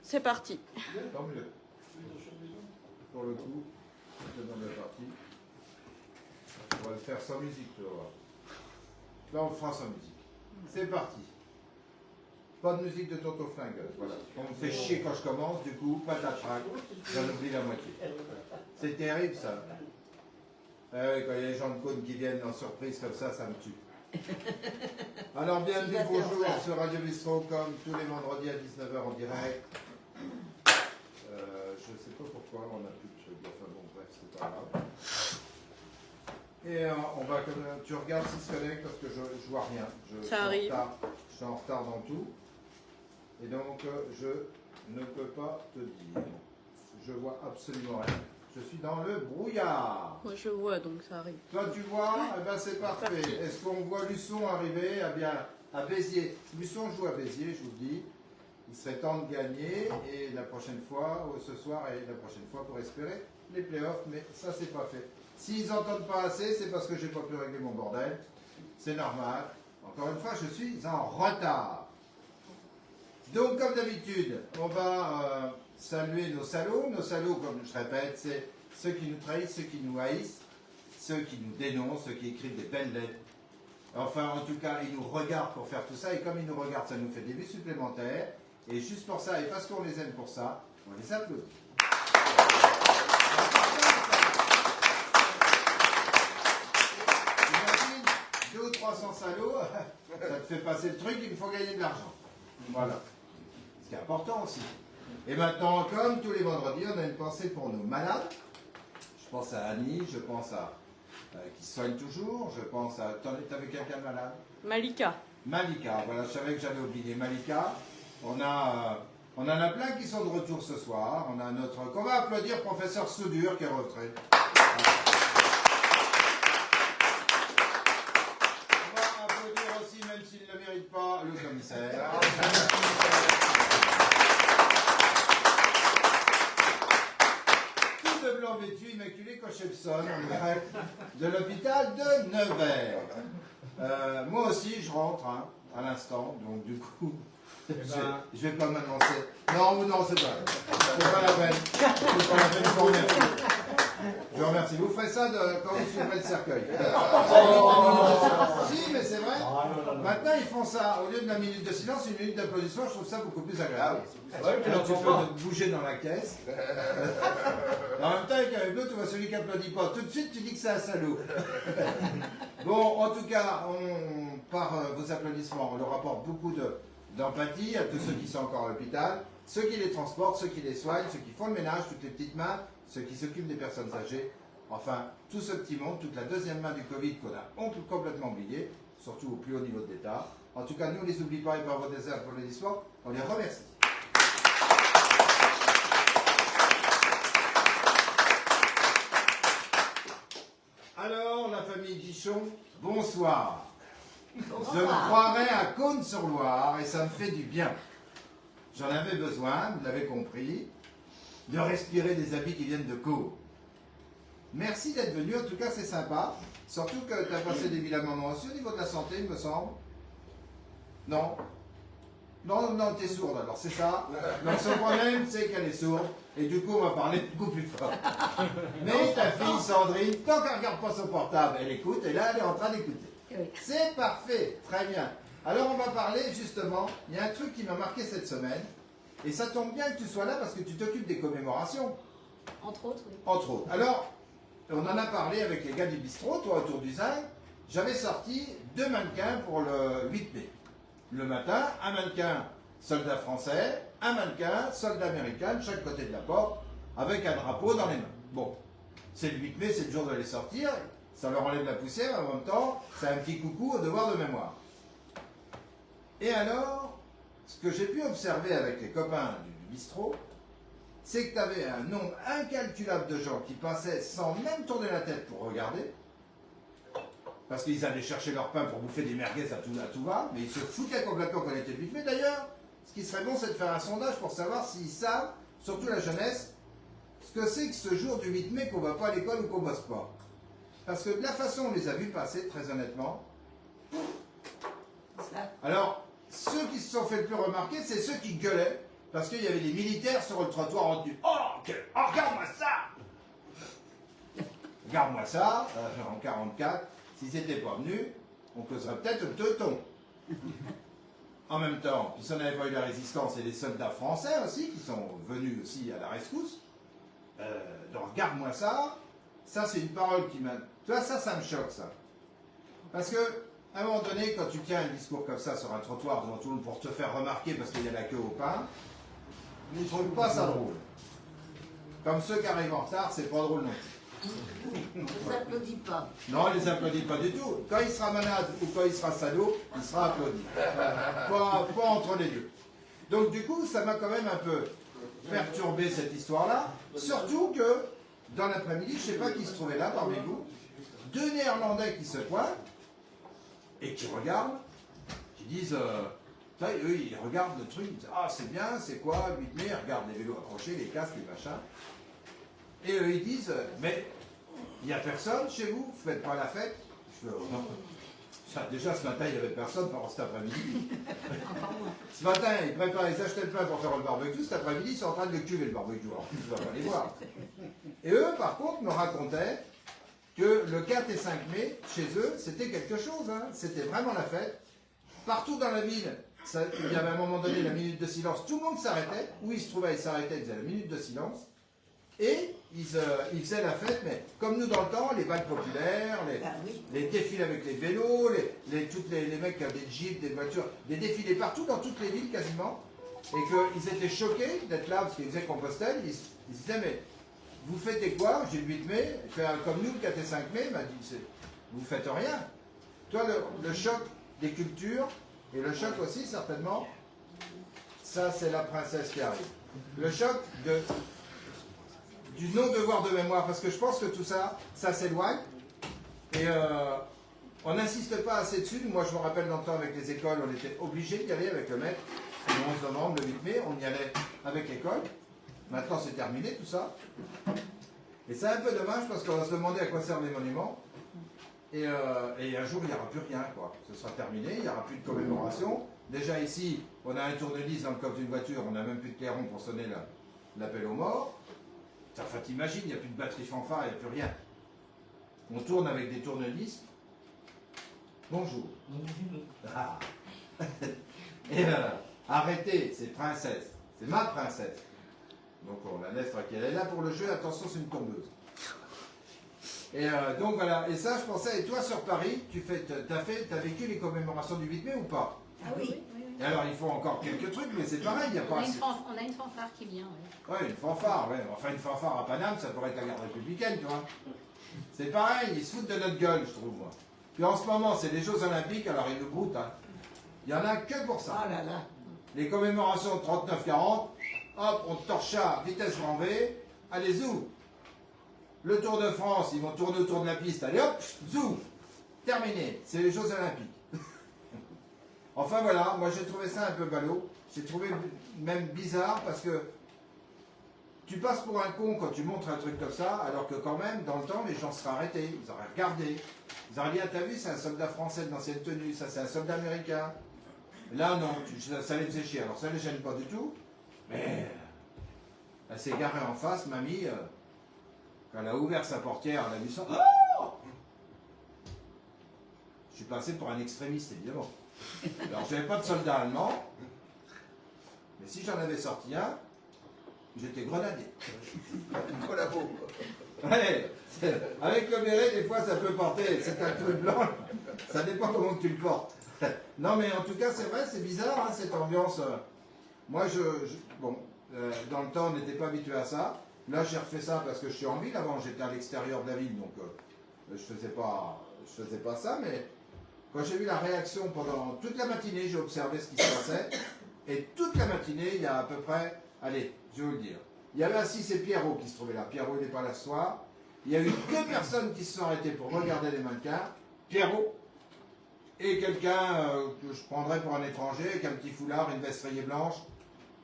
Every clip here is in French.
C'est parti. Tant mieux. Pour le coup, je demande la partie. On va le faire sans musique, tu vas voir. Là, on le fera sans musique. C'est parti. Pas de musique de Tonton Flingue. Voilà. On me fait chier quand je commence, du coup, pas de la traque. J'en oublie la moitié. C'est terrible, ça. Ah ouais, quand il y a les gens de Cône qui viennent en surprise comme ça me tue. Alors, bienvenue, bonjour sur Radio Bistrot, comme tous les vendredis à 19 h en direct. Je ne sais pas pourquoi, on n'a plus de trucs. Enfin bon, bref, c'est pas grave. Et on va comme tu regardes s'il se connecte parce que je vois rien. Ça arrive. Je suis en retard dans tout. Et donc, je ne peux pas te dire. Je vois absolument rien. Je suis dans le brouillard. Moi je vois, donc ça arrive. Toi tu vois, eh ben c'est parfait. Est-ce qu'on voit Luçon arriver à Béziers? Luçon joue à Béziers, je vous le dis. Il serait temps de gagner et la prochaine fois, ce soir et la prochaine fois pour espérer les playoffs, mais ça c'est pas fait. S'ils n'entendent pas assez, c'est parce que j'ai pas pu régler mon bordel. C'est normal. Encore une fois, je suis en retard. Donc comme d'habitude, on va saluer nos salauds. Nos salauds, comme je répète, c'est ceux qui nous trahissent, ceux qui nous haïssent, ceux qui nous dénoncent, ceux qui écrivent des belles lettres. Enfin, en tout cas, ils nous regardent pour faire tout ça. Et comme ils nous regardent, ça nous fait des vues supplémentaires. Et juste pour ça, et parce qu'on les aime pour ça, on les applaudit. Imagine, 200 ou 300 salauds, ça te fait passer le truc, il me faut gagner de l'argent. Voilà. Ce qui est important aussi. Et maintenant, comme tous les vendredis, on a une pensée pour nos malades. Je pense à Annie, je pense à qui se soigne toujours, je pense à... T'avais quelqu'un de malade? Malika. Malika, voilà, je savais que j'avais oublié Malika. On en a plein qui sont de retour ce soir. On a notre... Qu'on va applaudir, professeur Soudure, qui est rentré. On va applaudir aussi, même s'il ne le mérite pas, le commissaire. Tout de blanc vêtu, immaculé Cochepson, en direct de l'hôpital de Nevers. Moi aussi, je rentre à l'instant, donc du coup... Je vais pas m'annoncer. Non, c'est pas. C'est pas la peine. C'est pas la peine, je vous remercie. Je vous remercie. Vous ferez ça quand vous soulevrez le cercueil. Si, mais c'est vrai. Maintenant, ils font ça. Au lieu de la minute de silence, une minute d'applaudissement, je trouve ça beaucoup plus agréable. Alors, tu peux bouger dans la caisse. En même temps, avec un hublot, tu vois celui qui applaudit pas. Tout de suite, tu dis que c'est un salaud. Bon, en tout cas, par vos applaudissements, on leur apporte beaucoup d'empathie à tous ceux qui sont encore à l'hôpital, ceux qui les transportent, ceux qui les soignent, ceux qui font le ménage, toutes les petites mains, ceux qui s'occupent des personnes âgées, enfin tout ce petit monde, toute la deuxième main du Covid qu'on a complètement oublié, surtout au plus haut niveau de l'État. En tout cas, nous on ne les oublie pas et par vos déserts pour l'histoire, on les remercie. Alors, la famille Guichon, bonsoir. Je me croirais à Cône-sur-Loire et ça me fait du bien. J'en avais besoin, vous l'avez compris, de respirer des habits qui viennent de Caux. Merci d'être venu, en tout cas c'est sympa. Surtout que tu as passé des vilains moments aussi au niveau de la santé, il me semble. Non? Non, t'es sourde alors, c'est ça. Donc son problème, c'est qu'elle est sourde. Et du coup, on va parler beaucoup plus fort. Mais ta fille Sandrine, tant qu'elle ne regarde pas son portable, elle écoute, et là, elle est en train d'écouter. C'est parfait, très bien. Alors on va parler justement, il y a un truc qui m'a marqué cette semaine, et ça tombe bien que tu sois là parce que tu t'occupes des commémorations. Entre autres, oui. Entre autres. Alors, on en a parlé avec les gars du bistrot, toi autour du zinc, j'avais sorti 2 mannequins pour le 8 mai. Le matin, un mannequin soldat français, un mannequin soldat américain de chaque côté de la porte, avec un drapeau dans les mains. Bon, c'est le 8 mai, c'est le jour de les sortir. Ça leur enlève la poussière, en même temps, c'est un petit coucou au devoir de mémoire. Et alors, ce que j'ai pu observer avec les copains du bistrot, c'est que tu avais un nombre incalculable de gens qui passaient sans même tourner la tête pour regarder, parce qu'ils allaient chercher leur pain pour bouffer des merguez à tout va, mais ils se foutaient complètement qu'on était le 8 mai. D'ailleurs, ce qui serait bon, c'est de faire un sondage pour savoir s'ils savent, surtout la jeunesse, ce que c'est que ce jour du 8 mai qu'on ne va pas à l'école ou qu'on ne bosse pas. Parce que de la façon on les a vus passer, très honnêtement, alors, ceux qui se sont fait le plus remarquer, c'est ceux qui gueulaient parce qu'il y avait des militaires sur le trottoir en tenue. Oh, regarde-moi ça! Regarde-moi ça, en 44, s'ils n'étaient pas venus, on causerait peut-être le teuton. En même temps, puis si on n'avait pas eu la résistance et les soldats français aussi, qui sont venus aussi à la rescousse, donc regarde-moi ça, ça c'est une parole qui m'a... Tu vois, ça me choque ça. Parce que, à un moment donné, quand tu tiens un discours comme ça sur un trottoir devant tout le monde pour te faire remarquer parce qu'il y a la queue au pain, je ne trouve pas ça drôle. Comme ceux qui arrivent en retard, c'est pas drôle non plus. On ne les applaudit pas. Non, on les applaudit pas du tout. Quand il sera malade ou quand il sera salaud, il sera applaudi. Pas entre les deux. Donc du coup, ça m'a quand même un peu perturbé cette histoire-là. Surtout que, dans l'après-midi, je ne sais pas qui se trouvait là parmi vous, 2 Néerlandais qui se pointent et qui regardent, qui disent, eux ils regardent le truc, ils disent, ah c'est bien, c'est quoi, 8 mai, ils regardent les vélos accrochés, les casques, les machins. Et eux ils disent, mais il n'y a personne chez vous, vous ne faites pas la fête? Je fais, oh, non. Ça, déjà ce matin il n'y avait personne pendant cet après-midi. Ce matin ils achetaient le pain pour faire le barbecue, cet après-midi ils sont en train de le cuver le barbecue, alors je ne vais pas les voir. Et eux par contre me racontaient que le 4 et 5 mai, chez eux, c'était quelque chose, hein. C'était vraiment la fête. Partout dans la ville, il y avait à un moment donné la minute de silence, tout le monde s'arrêtait, où ils se trouvaient, ils s'arrêtaient, ils faisaient la minute de silence, et ils faisaient la fête, mais comme nous dans le temps, les balles populaires, les défilés avec les vélos, tous les mecs qui avaient des jeeps, des voitures, des défilés partout dans toutes les villes quasiment, et qu'ils étaient choqués d'être là, parce qu'ils faisaient Compostelle, ils se disaient, mais vous fêtez quoi? J'ai le 8 mai, comme nous, le 4 et 5 mai, il m'a dit, vous faites rien. Toi, le choc des cultures, et le choc aussi, certainement, ça, c'est la princesse qui arrive. Le choc du non-devoir de mémoire, parce que je pense que tout ça, ça s'éloigne, et on n'insiste pas assez dessus. Moi, je me rappelle dans le temps, avec les écoles, on était obligé d'y aller avec le maître, le 11 novembre, le 8 mai, on y allait avec l'école. Maintenant, c'est terminé tout ça. Et c'est un peu dommage parce qu'on va se demander à quoi servent les monuments. Et un jour, il n'y aura plus rien, quoi. Ce sera terminé, il n'y aura plus de commémoration. Déjà ici, on a un tournevis dans le coffre d'une voiture, on n'a même plus de clairon pour sonner l'appel aux morts. Enfin, t'imagines, il n'y a plus de batterie fanfare, il n'y a plus rien. On tourne avec des tournevis. Bonjour. Ah. Et arrêtez, c'est princesse. C'est ma princesse. Donc on la laisse tranquille. Elle est là pour le jeu, attention, c'est une tombeuse. Et donc voilà, et ça je pensais, et toi sur Paris, t'as vécu les commémorations du 8 mai ou pas? Ah oui. Et alors il faut encore quelques trucs, mais c'est pareil, il n'y a pas... On a une fanfare qui vient, oui. Ouais, une fanfare, ouais. Enfin une fanfare à Paname, ça pourrait être la garde républicaine, tu vois. C'est pareil, ils se foutent de notre gueule, je trouve, moi. Puis en ce moment, c'est les Jeux Olympiques, alors ils nous broutent, hein. Il n'y en a que pour ça. Oh là là. Les commémorations de 39-40, hop, on torche à vitesse grand V, allez, zou. Le Tour de France, ils vont tourner autour de la piste, allez hop, zou. Terminé, c'est les Jeux Olympiques. Enfin voilà, moi j'ai trouvé ça un peu ballot, j'ai trouvé même bizarre parce que tu passes pour un con quand tu montres un truc comme ça, alors que quand même, dans le temps, les gens seraient arrêtés, ils auraient regardé. Ils auraient dit, ah, t'as vu, c'est un soldat français d'ancienne tenue, ça c'est un soldat américain. Là non, ça les faisait chier, alors ça les gêne pas du tout, mais elle s'est garée en face, mamie, quand elle a ouvert sa portière, elle a vu ça. Oh, je suis passé pour un extrémiste, évidemment. Alors, je n'avais pas de soldat allemand, mais si j'en avais sorti un, j'étais grenadier. Collabo. Ouais, avec le béret, des fois, ça peut porter, c'est un truc blanc, ça dépend comment tu le portes. Non, mais en tout cas, c'est vrai, c'est bizarre, hein, cette ambiance. Moi, bon, dans le temps, on n'était pas habitué à ça. Là, j'ai refait ça parce que je suis en ville. Avant, j'étais à l'extérieur de la ville, donc je faisais pas ça, mais quand j'ai vu la réaction pendant toute la matinée, j'ai observé ce qui se passait. Et toute la matinée, il y a à peu près, allez, je vais vous le dire, il y avait assis, c'est Pierrot qui se trouvait là. Pierrot, il n'est pas là ce soir. Il y a eu 2 personnes qui se sont arrêtées pour regarder les mannequins. Pierrot et quelqu'un que je prendrais pour un étranger, avec un petit foulard, une veste rayée blanche,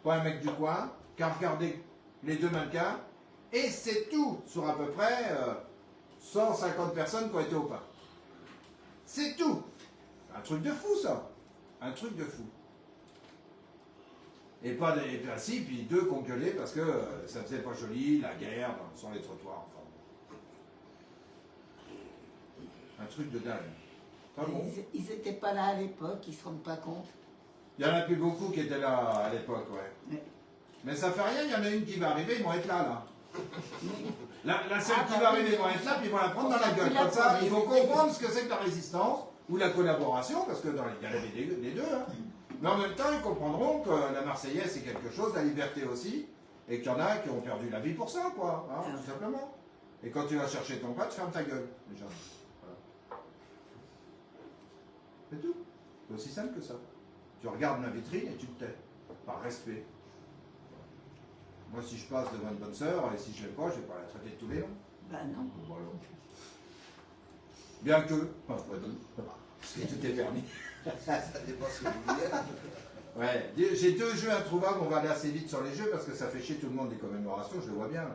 pas un mec du coin, qui a regardé les 2 mannequins. Et c'est tout sur à peu près 150 personnes qui ont été au pain. C'est tout. Un truc de fou, ça. Un truc de fou. Et pas des. Et puis, si, puis deux qui ont gueulé parce que ça faisait pas joli, la guerre sur les trottoirs. Enfin. Un truc de dingue. Pas bon. Ils n'étaient pas là à l'époque, ils ne se rendent pas compte. Il y en a plus beaucoup qui étaient là à l'époque, ouais. Ouais. Mais ça fait rien, il y en a une qui va arriver, ils vont être là. La seule qui va arriver, ils vont être là, puis ils vont la prendre dans la gueule. Comme ça, il faut comprendre ce que c'est que la résistance ou la collaboration, parce que il y en avait des deux. Hein. Mais en même temps, ils comprendront que la Marseillaise, c'est quelque chose, la liberté aussi, et qu'il y en a qui ont perdu la vie pour ça, quoi, hein, tout simplement. Et quand tu vas chercher ton pote, ferme ta gueule, déjà. Voilà. C'est tout. C'est aussi simple que ça. Tu regardes ma vitrine et tu te tais, par respect. Moi, si je passe devant une bonne sœur, et si je ne l'ai pas, je ne vais pas la traiter de tous les noms. Ben non. Voilà. Bien que, parce que tout est permis. Ça dépend ce que vous voulez. Ouais, j'ai deux jeux introuvables, on va aller assez vite sur les jeux parce que ça fait chier tout le monde des commémorations, je le vois bien.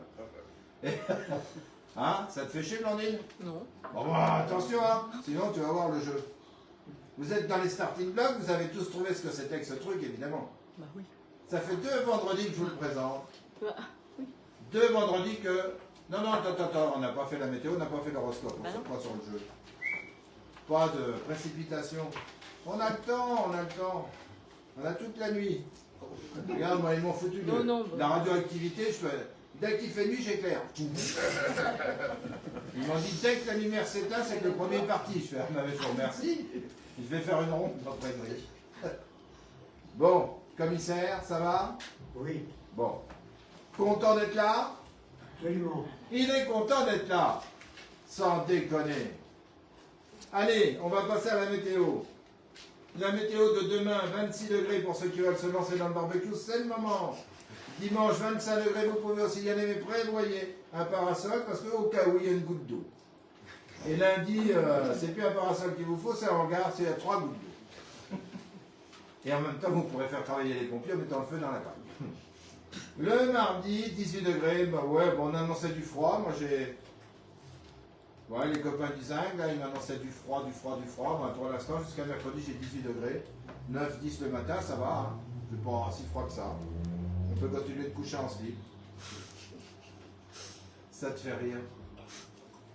Hein, ça te fait chier, Blandine? Non. Bon, bah, attention, hein, sinon tu vas voir le jeu. Vous êtes dans les starting blocks, vous avez tous trouvé ce que c'était que ce truc, évidemment. Bah oui. Ça fait 2 vendredis que je vous le présente. Bah, oui. 2 vendredis que... Non, attends, on n'a pas fait la météo, on n'a pas fait l'horoscope, on Bah ne non. pas sur le jeu. Pas de précipitation. On a le temps, on a le temps. On a toute la nuit. Regarde, moi, ils m'ont foutu de la radioactivité. Dès qu'il fait nuit, j'éclaire. Ils m'ont dit, dès que la lumière s'éteint, c'est que le premier est parti. Je fais, ah, mais je vous remercie. Je vais faire une ronde après le nuit. Bon, commissaire, ça va? Oui, Bon. Content d'être là? absolument. Il est content d'être là. Sans déconner. Allez, on va passer à la météo. La météo de demain, 26 degrés pour ceux qui veulent se lancer dans le barbecue, c'est le moment. Dimanche, 25 degrés, vous pouvez aussi y aller, mais prévoyez un parasol parce qu'au cas où il y a une goutte d'eau. Et lundi, c'est plus un parasol qu'il vous faut, c'est un hangar, c'est à 3 gouttes d'eau. Et en même temps, vous pourrez faire travailler les pompiers en mettant le feu dans la caille. Le mardi, 18 degrés, bah ouais, bon, on annonçait du froid, moi j'ai... Ouais, les copains du zinc, là, ils m'annonçaient du froid. Moi, pour l'instant, jusqu'à mercredi, j'ai 18 degrés. 9, 10 le matin, ça va. Hein. C'est pas si froid que ça. On peut continuer de coucher en slip. Ça te fait rire.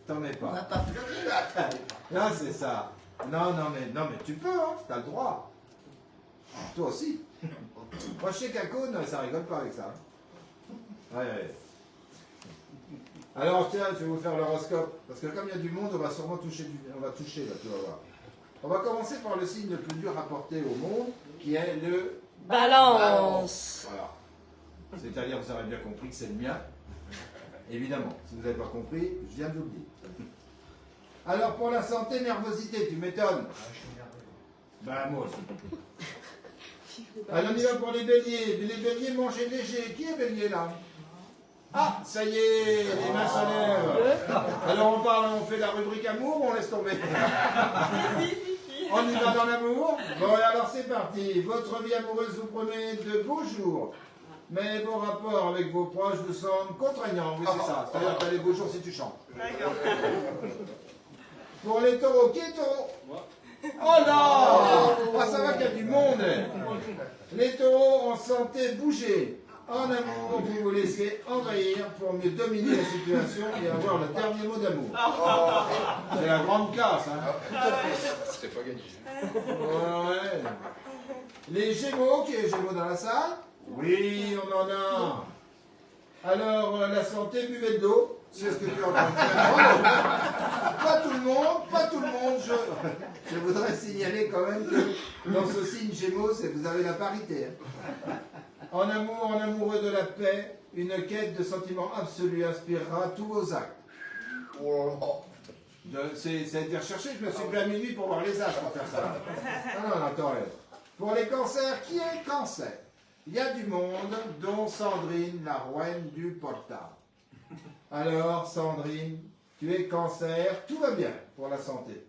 T'en mets On va pas. pas pleurer là. Là, c'est ça. Non, mais tu peux, hein. T'as le droit. Toi aussi. Moi, je sais qu'à Cône, ça rigole pas avec ça. Ouais. Alors tiens, je vais vous faire l'horoscope, parce que comme il y a du monde, on va sûrement toucher, là, tu vas voir. On va commencer par le signe le plus dur à porter au monde, qui est le Balance. Voilà. C'est-à-dire, vous avez bien compris que c'est le mien. Évidemment, si vous n'avez pas compris, je viens de vous le dire. Alors pour la santé, nervosité, tu m'étonnes. Ben moi aussi. Alors on y va pour les béliers. Les béliers, mangez léger. Qui est bélier là? Ah, ça y est, les mains se lèvent. Alors on fait la rubrique amour ou on laisse tomber? On y va dans l'amour? Bon, alors c'est parti. Votre vie amoureuse vous promet de beaux jours. Mais vos rapports avec vos proches vous semblent contraignants. Oui, c'est ça. C'est-à-dire que tu as les beaux jours si tu chantes. Pour les taureaux, qui est taureau? Oh là! Ah, ça va qu'il y a du monde. Les taureaux en santé, bougez. En amour, vous vous laissez envahir pour mieux dominer la situation et avoir le dernier mot d'amour. C'est la grande classe, hein. C'est pas gagné. Ouais. Les Gémeaux, qui est Gémeaux dans la salle? Oui, on en a. Alors, la santé, buvez de l'eau. C'est ce que tu es en train de faire. Pas tout le monde. Je voudrais signaler quand même que dans ce signe Gémeaux, vous avez la parité. Hein. En amour, en amoureux de la paix, une quête de sentiments absolus inspirera tous vos actes. C'est recherché, je me suis pris à minuit pour voir les astres pour faire ça. Ah non, attends. Pour les cancers, qui est cancer? Il y a du monde, dont Sandrine, la rouenne du portable. Alors, Sandrine, tu es cancer, tout va bien pour la santé.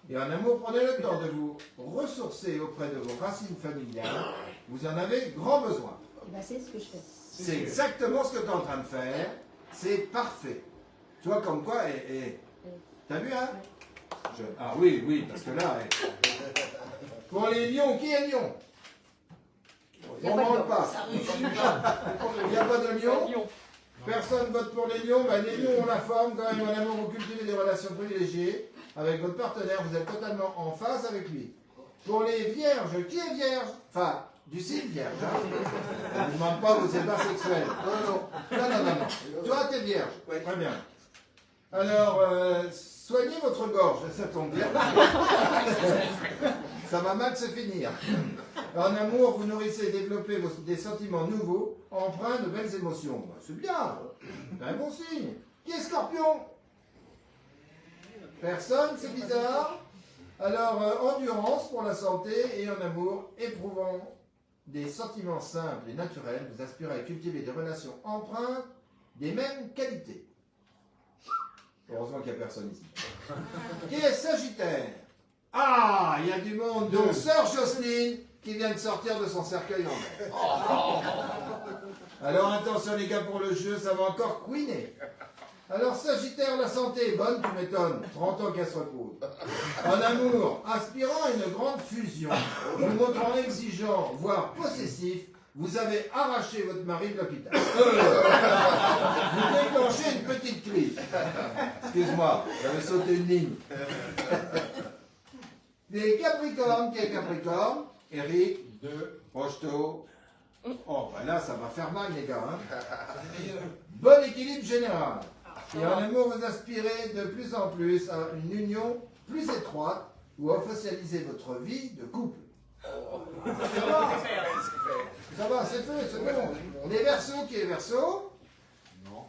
Et en amour, prenez le temps de vous ressourcer auprès de vos racines familiales. Vous en avez grand besoin. Eh ben, c'est ce que je fais. C'est exactement ce que tu es en train de faire. C'est parfait. Tu vois, comme quoi, t'as vu, hein? Ah oui, parce que là... Pour les lions, qui est lion? On ne manque pas. Ça rugit. Il n'y a pas de lion. Personne vote pour les lions. Ben, les lions ont la forme quand même. En amour, vous cultivez des relations privilégiées avec votre partenaire. Vous êtes totalement en phase avec lui. Pour les vierges, qui est vierge? Enfin, du signe vierge. Hein. On ne demande pas vos ébats sexuels. Non. Toi, t'es vierge. Très bien. Alors, soignez votre gorge. Ça tombe bien. Ça va mal se finir. En amour, vous nourrissez et développez des sentiments nouveaux, empreints de belles émotions. Ben, c'est bien. C'est un bon signe. Qui est Scorpion? Personne, c'est bizarre. Alors, endurance pour la santé et en amour, éprouvant des sentiments simples et naturels, vous aspirez à cultiver des relations empreintes des mêmes qualités. Heureusement qu'il n'y a personne ici. Qui est Sagittaire? Ah, il y a du monde, dont Sœur Jocelyne, qui vient de sortir de son cercueil en mer. Alors attention les gars pour le jeu, ça va encore couiner. Alors Sagittaire, la santé est bonne, tu m'étonnes. 30 ans qu'elle se repose. En amour, aspirant à une grande fusion, vous montrant exigeant, voire possessif, vous avez arraché votre mari de l'hôpital. Vous déclenchez une petite crise. Excuse-moi, j'avais sauté une ligne. Des Capricornes, qui est Capricorne? Eric, 2, Rocheteau. Oh, ben là, ça va faire mal, les gars. Hein. Bon équilibre général. Et en amour, vous aspirez de plus en plus à une union plus étroite où officialisez votre vie de couple. Ça va, c'est fait, c'est bon. Les Verseaux, qui est Verseau? Non.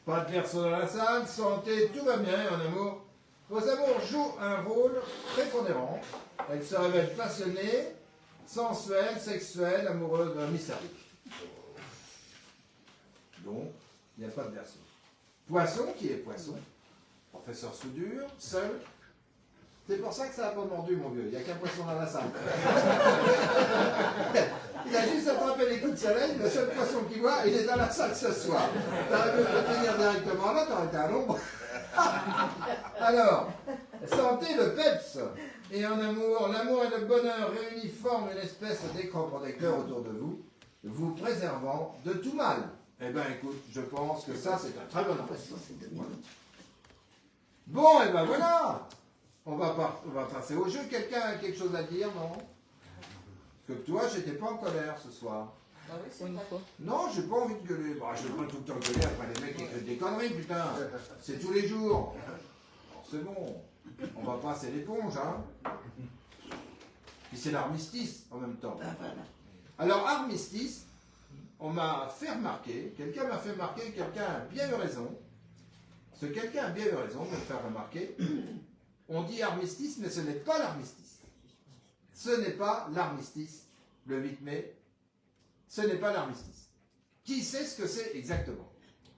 Pas de Verseau dans la salle, santé, tout va bien. Et en amour, vos amours jouent un rôle prépondérant. Elles se révèlent passionnées, sensuelles, sexuelles, amoureuses, mystérieuses. Donc, il n'y a pas de Verseau. Poisson, qui est Poisson? Professeur Soudure, seul. C'est pour ça que ça n'a pas mordu, mon vieux. Il n'y a qu'un poisson dans la salle. Il a juste attrapé les coups de soleil. Le seul poisson qu'il voit, il est dans la salle ce soir. T'aurais pu te tenir directement là, t'aurais été à l'ombre. Alors, sentez le peps. Et en amour, l'amour et le bonheur réunis forment une espèce d'écran protecteur autour de vous, vous préservant de tout mal. Eh bien, écoute, je pense que ça, c'est un très bon impression. Bon, et ben voilà. On va passer au jeu. Quelqu'un a quelque chose à dire, non? Parce que toi, j'étais pas en colère ce soir. Ah oui, c'est vrai. Non, j'ai pas envie de gueuler. Bah, je vais pas tout le temps gueuler après les mecs qui écrivent des conneries, putain. C'est tous les jours. Alors, c'est bon. On va passer l'éponge, hein. Puis c'est l'armistice en même temps. Ah, voilà. Alors, armistice, on m'a fait remarquer, quelqu'un m'a fait remarquer, quelqu'un a bien eu raison. Ce quelqu'un a bien eu raison de me faire remarquer. On dit armistice, mais ce n'est pas l'armistice. Ce n'est pas l'armistice, le 8 mai. Ce n'est pas l'armistice. Qui sait ce que c'est exactement?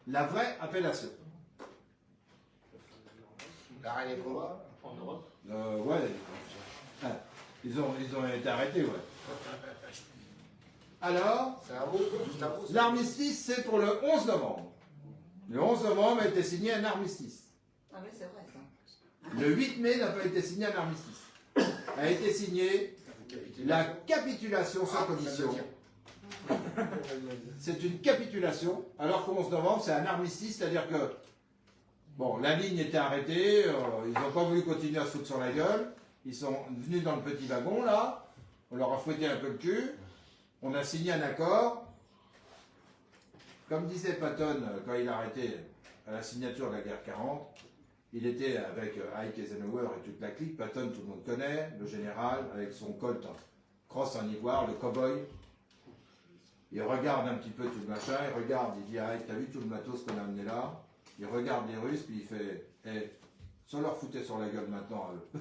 La vraie appellation. L'arrêt des combats En Europe. Ouais. Ils ont été arrêtés, ouais. Alors, C'est un mot, juste un mot. l'armistice, c'est pour le 11 novembre. Le 11 novembre a été signé un armistice. Ah oui, c'est vrai ça. Le 8 mai n'a pas été signé un armistice. A été signé la capitulation sans condition. C'est une capitulation, alors qu'au 11 novembre, c'est un armistice, c'est-à-dire que bon, la ligne était arrêtée, ils n'ont pas voulu continuer à se foutre sur la gueule, ils sont venus dans le petit wagon, là, on leur a fouetté un peu le cul, on a signé un accord. Comme disait Patton quand il a arrêté à la signature de la guerre 40, il était avec Ike Eisenhower et toute la clique. Patton, tout le monde connaît, le général, avec son colt crosse en ivoire, le cow-boy. Il regarde un petit peu tout le machin, il regarde, il dit « Ike, t'as vu tout le matos qu'on a amené là ?» Il regarde les Russes, puis il fait « Eh, sans leur fouter sur la gueule maintenant, eux. »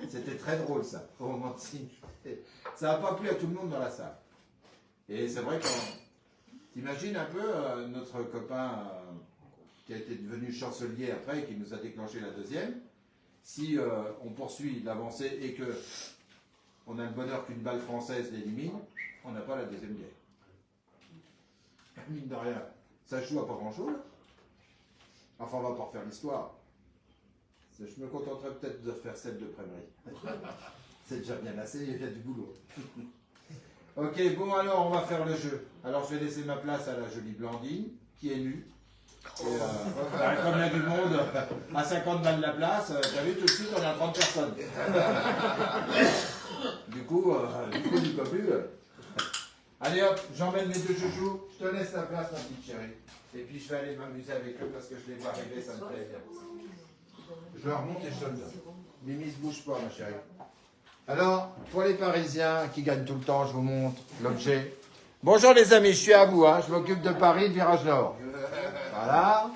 C'était très drôle, ça, au moment de signer. Ça n'a pas plu à tout le monde dans la salle. Et c'est vrai qu'on... T'imagines un peu notre copain qui a été devenu chancelier après et qui nous a déclenché la deuxième, si on poursuit l'avancée et que on a le bonheur qu'une balle française l'élimine, on n'a pas la deuxième guerre. Mine de rien, ça joue à pas grand-chose. Enfin, on va pas refaire l'histoire. Je me contenterai peut-être de faire celle de Prémery. C'est déjà bien assez, il y a du boulot. Ok, bon alors on va faire le jeu. Alors je vais laisser ma place à la jolie Blandine, qui est nue. Et, comme il y a du monde, à 50 balles la place, t'as vu tout de suite on a 30 personnes. Du coup, du copu. Allez hop, j'emmène mes deux joujoux, je te laisse la place ma petite chérie. Et puis je vais aller m'amuser avec eux parce que je les vois arriver, ça me plaît bien. Je leur monte et je te le donne. Mimi se bouge pas ma chérie. Alors, pour les Parisiens qui gagnent tout le temps, je vous montre l'objet. Bonjour les amis, je suis à vous, hein. Je m'occupe de Paris, de Virage Nord. Voilà.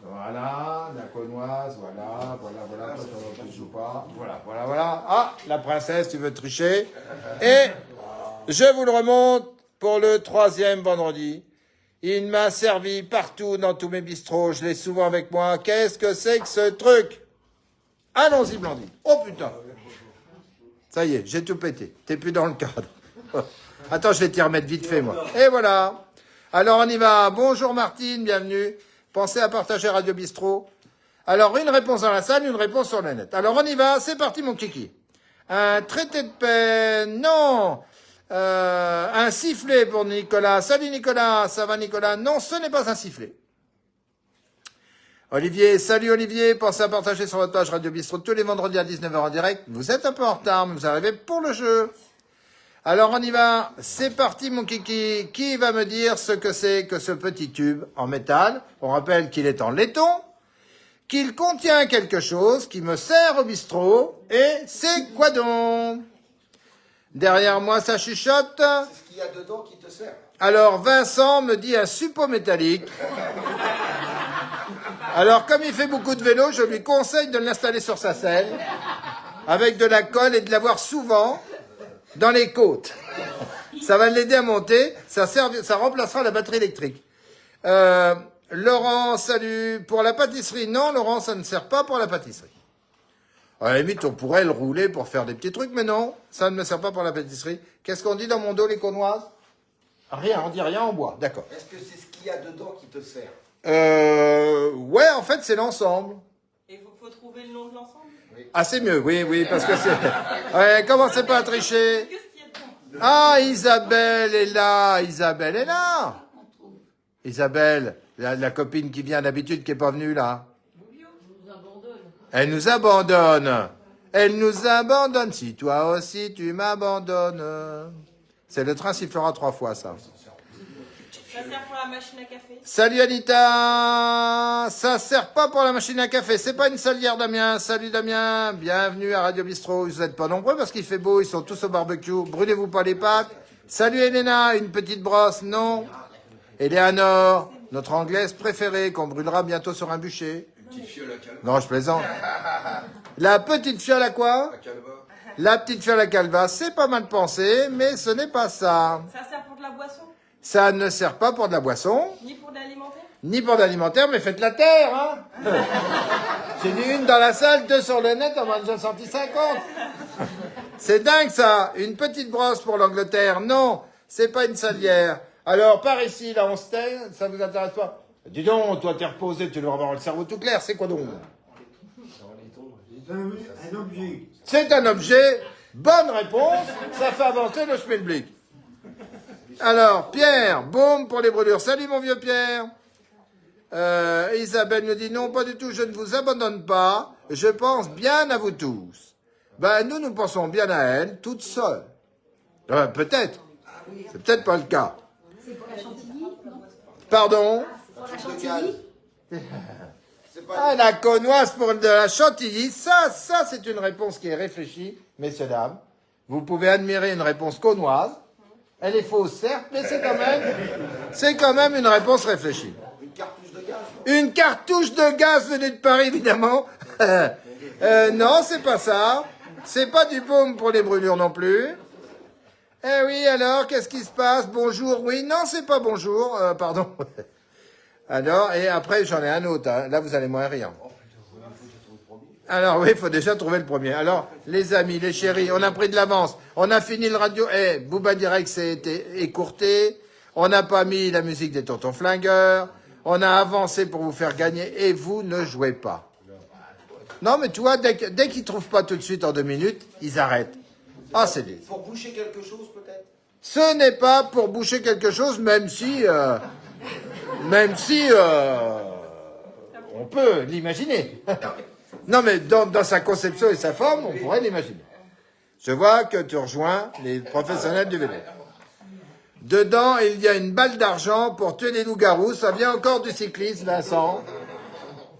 Voilà, la Connoise, voilà, toi, tu joues pas. Voilà. Ah, la princesse, tu veux tricher. Et je vous le remonte pour le 3e vendredi. Il m'a servi partout dans tous mes bistrots, je l'ai souvent avec moi. Qu'est-ce que c'est que ce truc? Allons-y, Blandine. Oh putain. Ça y est, j'ai tout pété. T'es plus dans le cadre. Attends, je vais t'y remettre vite fait, moi. Et voilà. Alors, on y va. Bonjour, Martine, bienvenue. Pensez à partager Radio Bistrot. Alors, une réponse dans la salle, une réponse sur le net. Alors, on y va. C'est parti, mon kiki. Un traité de paix. Non. Un sifflet pour Nicolas. Salut, Nicolas. Ça va, Nicolas? Non, ce n'est pas un sifflet. Olivier, salut Olivier, pensez à partager sur votre page Radio Bistrot tous les vendredis à 19h en direct. Vous êtes un peu en retard, mais vous arrivez pour le jeu. Alors on y va, c'est parti mon kiki. Qui va me dire ce que c'est que ce petit tube en métal? On rappelle qu'il est en laiton, qu'il contient quelque chose qui me sert au bistrot. Et c'est quoi donc? Derrière moi ça chuchote. C'est ce qu'il y a dedans qui te sert. Alors Vincent me dit un suppôt métallique. Alors, comme il fait beaucoup de vélo, je lui conseille de l'installer sur sa selle, avec de la colle et de l'avoir souvent dans les côtes. Ça va l'aider à monter, ça remplacera la batterie électrique. Laurent, salut. Pour la pâtisserie, non, Laurent, ça ne sert pas pour la pâtisserie. À la limite, on pourrait le rouler pour faire des petits trucs, mais non, ça ne me sert pas pour la pâtisserie. Qu'est-ce qu'on dit dans mon dos, les Connoises? Rien, on dit rien en bois, d'accord. Est-ce que c'est ce qu'il y a dedans qui te sert? Ouais, en fait, c'est l'ensemble. Et il faut trouver le nom de l'ensemble. Ah, c'est mieux, oui, parce que c'est... Ouais, commencez pas à tricher. Qu'est-ce qu'il y a dedans? Ah, Isabelle est là. Isabelle, la copine qui vient d'habitude, qui est pas venue, là. Elle nous abandonne. Si toi aussi, tu m'abandonnes. C'est le train sifflera 3 fois, ça. Ça sert pour la machine à café. Salut Anita, ça sert pas pour la machine à café, c'est pas une salière Damien. Salut Damien, bienvenue à Radio Bistrot. Vous êtes pas nombreux parce qu'il fait beau, ils sont tous au barbecue. Brûlez-vous pas les pattes. Salut Elena, une petite brosse, non. Eleanor, notre anglaise préférée qu'on brûlera bientôt sur un bûcher. Une petite fiole à calva. Non, je plaisante. La petite fiole à quoi? À calva. La petite fiole à calva, c'est pas mal pensé, mais ce n'est pas ça. Ça sert pour de la boisson? Ça ne sert pas pour de la boisson. Ni pour de l'alimentaire? Ni pour l'alimentaire, mais faites la terre, hein. J'ai dit une dans la salle, 2 sur le net, on m'a déjà sorti 50. C'est dingue, ça. Une petite brosse pour l'Angleterre. Non, c'est pas une salière. Alors, par ici, là, on se tait, ça vous intéresse pas? Dis donc, toi, t'es reposé, tu dois avoir le cerveau tout clair. C'est quoi donc? C'est un objet. C'est un objet. Bonne réponse. Ça fait avancer le schmilblick. Alors, Pierre, boum pour les brûlures. Salut mon vieux Pierre. Isabelle me dit non, pas du tout, je ne vous abandonne pas. Je pense bien à vous tous. Ben, nous pensons bien à elle, toute seule. Peut-être. C'est peut-être pas le cas. C'est pour la chantilly, non? Pardon? Pour la chantilly? Ah, la Connoise pour de la chantilly. Ça, c'est une réponse qui est réfléchie, messieurs, dames. Vous pouvez admirer une réponse connoise. Elle est fausse, certes, mais c'est quand même une réponse réfléchie. Une cartouche de gaz. Une cartouche de gaz venue de Paris, évidemment. Non, c'est pas ça. C'est pas du baume pour les brûlures non plus. Eh oui, alors, qu'est-ce qui se passe? Bonjour, oui. Non, c'est pas bonjour, pardon. Alors, et après, j'en ai un autre. Hein. Là, vous allez moins rire. Alors oui, il faut déjà trouver le premier. Alors, les amis, les chéris, on a pris de l'avance. On a fini le radio. Booba Direct s'est été écourté. On n'a pas mis la musique des Tontons Flingueurs. On a avancé pour vous faire gagner et vous ne jouez pas. Non, mais tu vois, dès qu'ils trouvent pas tout de suite en 2 minutes, ils arrêtent. Ah, c'est des... Pour boucher quelque chose, peut-être? Ce n'est pas pour boucher quelque chose, même si on peut l'imaginer. Non, mais dans sa conception et sa forme, on pourrait l'imaginer. Je vois que tu rejoins les professionnels du vélo. Dedans, il y a une balle d'argent pour tuer les loups-garous. Ça vient encore du cyclisme, Vincent.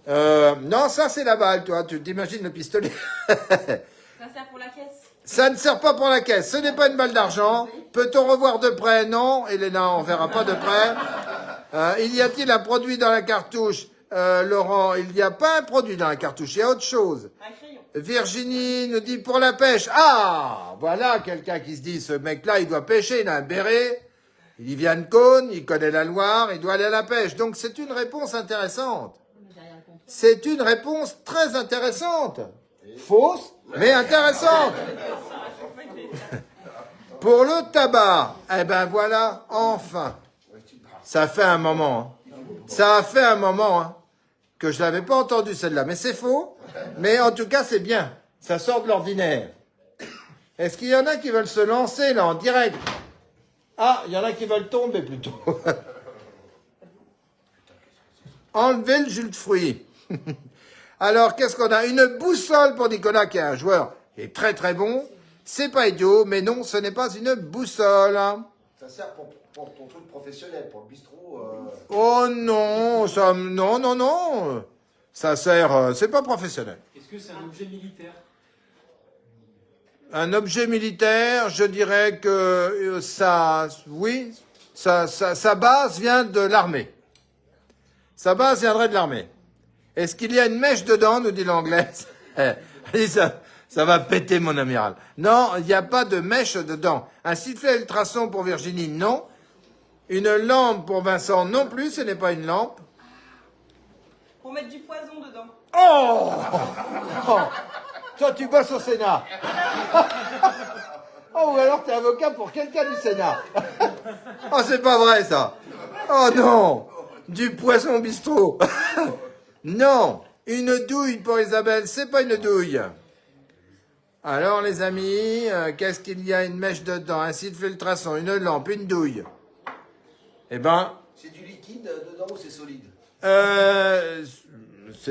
Non, ça c'est la balle, toi. Tu t'imagines le pistolet. Ça sert pour la caisse. Ça ne sert pas pour la caisse. Ce n'est pas une balle d'argent. Peut-on revoir de près? Non. Elena, on verra pas de près. Y a-t-il un produit dans la cartouche? Laurent, il n'y a pas un produit dans la cartouche. Il y a autre chose. Un crayon. Virginie nous dit pour la pêche. Ah, voilà quelqu'un qui se dit, ce mec-là, il doit pêcher. Il a un béret. Il vient de Cône. Il connaît la Loire. Il doit aller à la pêche. Donc c'est une réponse intéressante. C'est une réponse très intéressante. Fausse, mais intéressante. Pour le tabac, eh ben voilà, enfin. Ça fait un moment. Ça a fait un moment que je l'avais pas entendu celle-là. Mais c'est faux. Mais en tout cas, c'est bien. Ça sort de l'ordinaire. Est-ce qu'il y en a qui veulent se lancer là en direct? Ah, il y en a qui veulent tomber plutôt. Enlever le jus de fruits. Alors, qu'est-ce qu'on a? Une boussole pour Nicolas, qui est un joueur qui est très très bon. C'est pas idiot, mais non, ce n'est pas une boussole. Ça sert pour ton truc professionnel, pour le bistrot. Oh non, ça, non. Ça sert, c'est pas professionnel. Est-ce que c'est un objet militaire? Un objet militaire, je dirais que oui, sa base vient de l'armée. Sa base viendrait de l'armée. Est-ce qu'il y a une mèche dedans, nous dit l'anglaise? Ça va péter, mon amiral. Non, il n'y a pas de mèche dedans. Un sifflet ultrason pour Virginie, non. Une lampe pour Vincent, non plus, ce n'est pas une lampe. Pour mettre du poison dedans. Oh, toi, tu bosses au Sénat. Oh, ou alors t'es avocat pour quelqu'un du Sénat. Oh, c'est pas vrai, ça. Oh non, du poisson au bistrot. Non, une douille pour Isabelle, c'est pas une douille. Alors, les amis, qu'est-ce qu'il y a? Une mèche dedans, un sifflet ultrason, une lampe, une douille. Eh ben... C'est du liquide dedans ou c'est solide?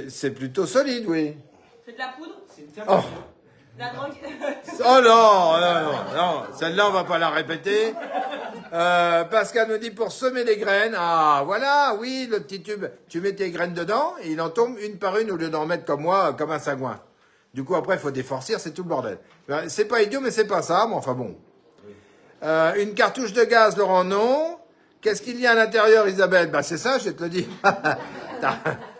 C'est plutôt solide, oui. C'est de la poudre? C'est une Oh, De la drogue? oh non, celle-là, on va pas la répéter. Pascal nous dit pour semer les graines. Ah, voilà, oui, le petit tube. Tu mets tes graines dedans et il en tombe une par une au lieu d'en mettre comme moi, comme un sagouin. Du coup, après, il faut déforcir, c'est tout le bordel. C'est pas idiot, mais c'est pas ça, mais enfin bon. Une cartouche de gaz, Laurent, non. Qu'est-ce qu'il y a à l'intérieur, Isabelle? Bah, c'est ça, je te le dis.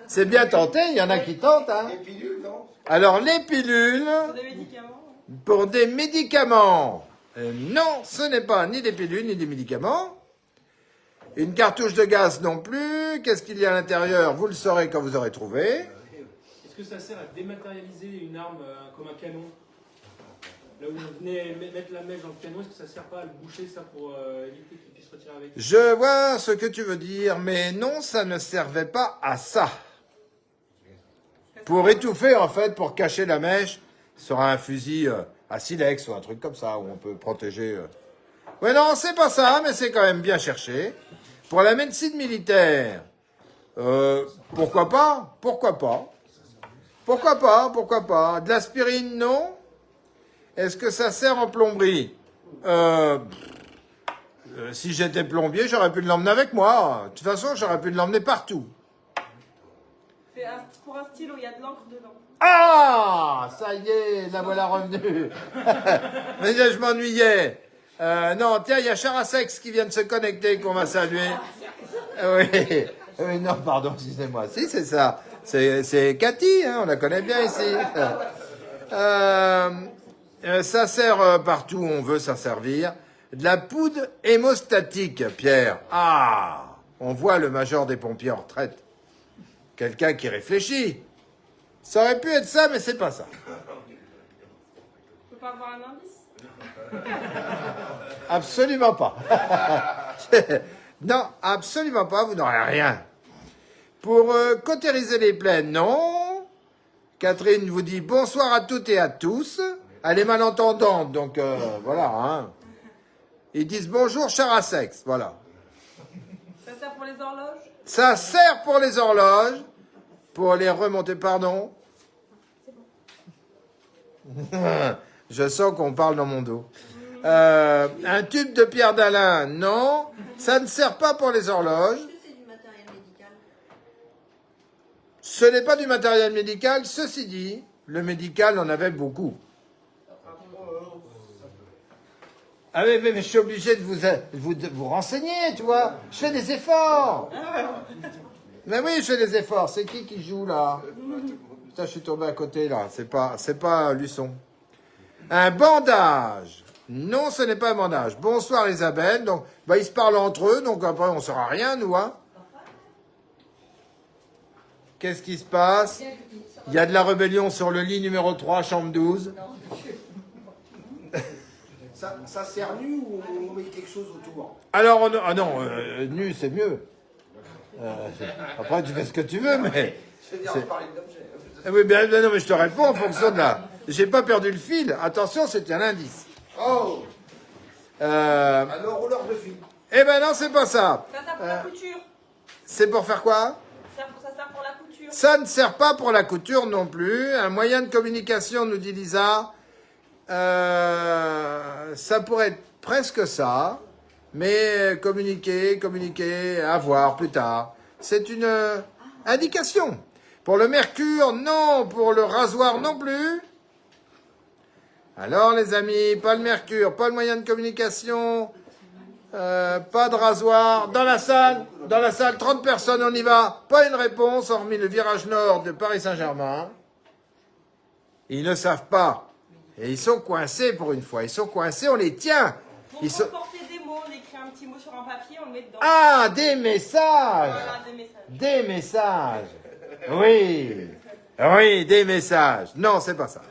C'est bien tenté, il y en a qui tentent, hein. Les pilules, non? Alors, les pilules, Pour des médicaments? pour des médicaments. Non, ce n'est pas ni des pilules, ni des médicaments. Une cartouche de gaz non plus. Qu'est-ce qu'il y a à l'intérieur? Vous le saurez quand vous aurez trouvé. Est-ce que ça sert à dématérialiser une arme comme un canon? Là où on venait mettre la mèche dans le canon, est-ce que ça sert pas à le boucher, ça, pour éviter qu'il puisse retirer avec? Je vois ce que tu veux dire, mais non, ça ne servait pas à ça. Pour étouffer, en fait, pour cacher la mèche sur un fusil à silex ou un truc comme ça, où on peut protéger... Ouais, non, c'est pas ça, mais c'est quand même bien cherché. Pour la médecine militaire, pourquoi pas? Pourquoi pas? Pourquoi pas? Pourquoi pas? De l'aspirine, non? Est-ce que ça sert en plomberie? Si j'étais plombier, j'aurais pu l'emmener avec moi. De toute façon, j'aurais pu l'emmener partout. Pour un stylo, il y a de l'encre dedans. Ah, ça y est, la voilà revenue. Mais là, je m'ennuyais. Non, tiens, il y a Charasex qui vient de se connecter, qu'on va saluer. Oui, oui, non, pardon, excusez-moi. Si, c'est ça. C'est Cathy, hein, on la connaît bien ici. Ça sert partout où on veut s'en servir. De la poudre hémostatique, Pierre. Ah, on voit le major des pompiers en retraite. Quelqu'un qui réfléchit. Ça aurait pu être ça, mais c'est pas ça. Je peux pas avoir un indice? Absolument pas. Non, absolument pas, vous n'aurez rien. Pour cautériser les plaines, non. Catherine vous dit bonsoir à toutes et à tous. Elle est malentendante, donc voilà. Hein. Ils disent bonjour, Charasex, voilà. Ça sert pour les horloges? Ça sert pour les horloges, pour les remonter, pardon. Je sens qu'on parle dans mon dos. Un tube de Pierre d'Alain, non. Ça ne sert pas pour les horloges. Est-ce que c'est du matériel médical? Ce n'est pas du matériel médical. Ceci dit, le médical en avait beaucoup. Ah oui, mais je suis obligé de vous renseigner, tu vois. Je fais des efforts. Mais oui, je fais des efforts. C'est qui joue là? Putain, je suis tombé à côté là. C'est pas Luçon. Un bandage. Non, ce n'est pas un bandage. Bonsoir Isabelle. Donc, ils se parlent entre eux, donc après on ne saura rien, nous, hein. Qu'est-ce qui se passe? Il y a de la rébellion sur le lit numéro 3, chambre 12. Ça sert nu ou on met quelque chose autour? Alors, nu, c'est mieux. Après, tu fais ce que tu veux, mais... Je veux dire, on parlait de l'objet. Oui, bien, non, mais je te réponds en fonction de la... J'ai pas perdu le fil. Attention, c'était un indice. Oh, un enrouleur de fil. Eh ben non, c'est pas ça. Ça sert pour la couture. C'est pour faire quoi? Ça sert pour la couture. Ça ne sert pas pour la couture non plus. Un moyen de communication, nous dit Lisa. Ça pourrait être presque ça. Mais communiquer, à voir plus tard. C'est une indication. Pour le mercure, non. Pour le rasoir, non plus. Alors, les amis, pas le mercure, pas le moyen de communication, pas de rasoir. Dans la salle, 30 personnes, on y va. Pas une réponse, hormis le virage nord de Paris Saint-Germain. Ils ne savent pas. Et ils sont coincés pour une fois. Ils sont coincés, on les tient. Pour transporter des mots, on écrit un petit mot sur un papier, on le met dedans. Ah, des messages. Voilà, des messages. Des messages. Oui. Oui, des messages. Non, c'est pas ça.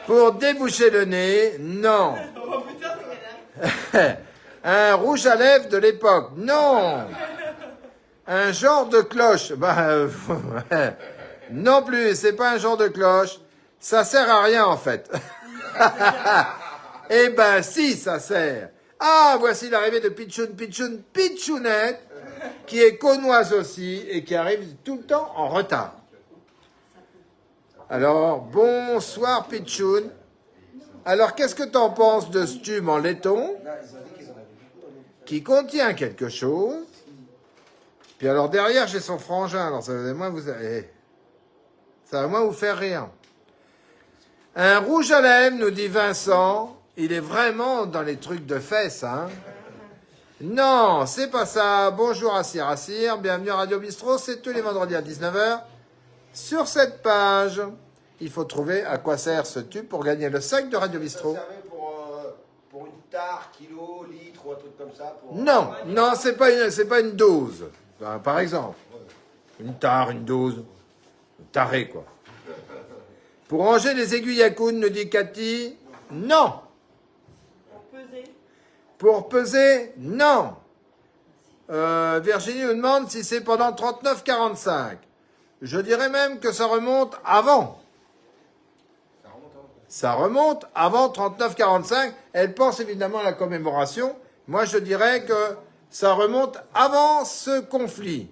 Pour déboucher le nez, non. Oh putain, c'est galère. Un rouge à lèvres de l'époque, non. Un genre de cloche, non plus, c'est pas un genre de cloche. Ça sert à rien en fait. Eh ben si, ça sert. Ah, voici l'arrivée de Pitchounette, qui est connoise aussi et qui arrive tout le temps en retard. Alors, bonsoir Pitchoun. Alors, qu'est-ce que t'en penses de ce tube en laiton qui contient quelque chose? Puis alors, derrière, j'ai son frangin. Alors, ça va moins vous faire rire. Un rouge à lèvres, nous dit Vincent. Il est vraiment dans les trucs de fesses, hein. Non, c'est pas ça. Bonjour Assir. Bienvenue à Radio Bistrot. C'est tous les vendredis à 19h. Sur cette page, il faut trouver à quoi sert ce tube pour gagner le sac de Radio Bistrot. Ça servait pour une tare, kilo, litre ou un truc comme ça pour... Non, c'est pas une dose. Ben, par exemple, une tare, une dose, taré quoi. Pour ranger les aiguilles à coudre, nous dit Cathy, non. Pour peser. Pour peser, non. Virginie nous demande si c'est pendant 39,45. Je dirais même que ça remonte avant. Ça remonte avant 39,45. Elle pense évidemment à la commémoration. Moi, je dirais que ça remonte avant ce conflit.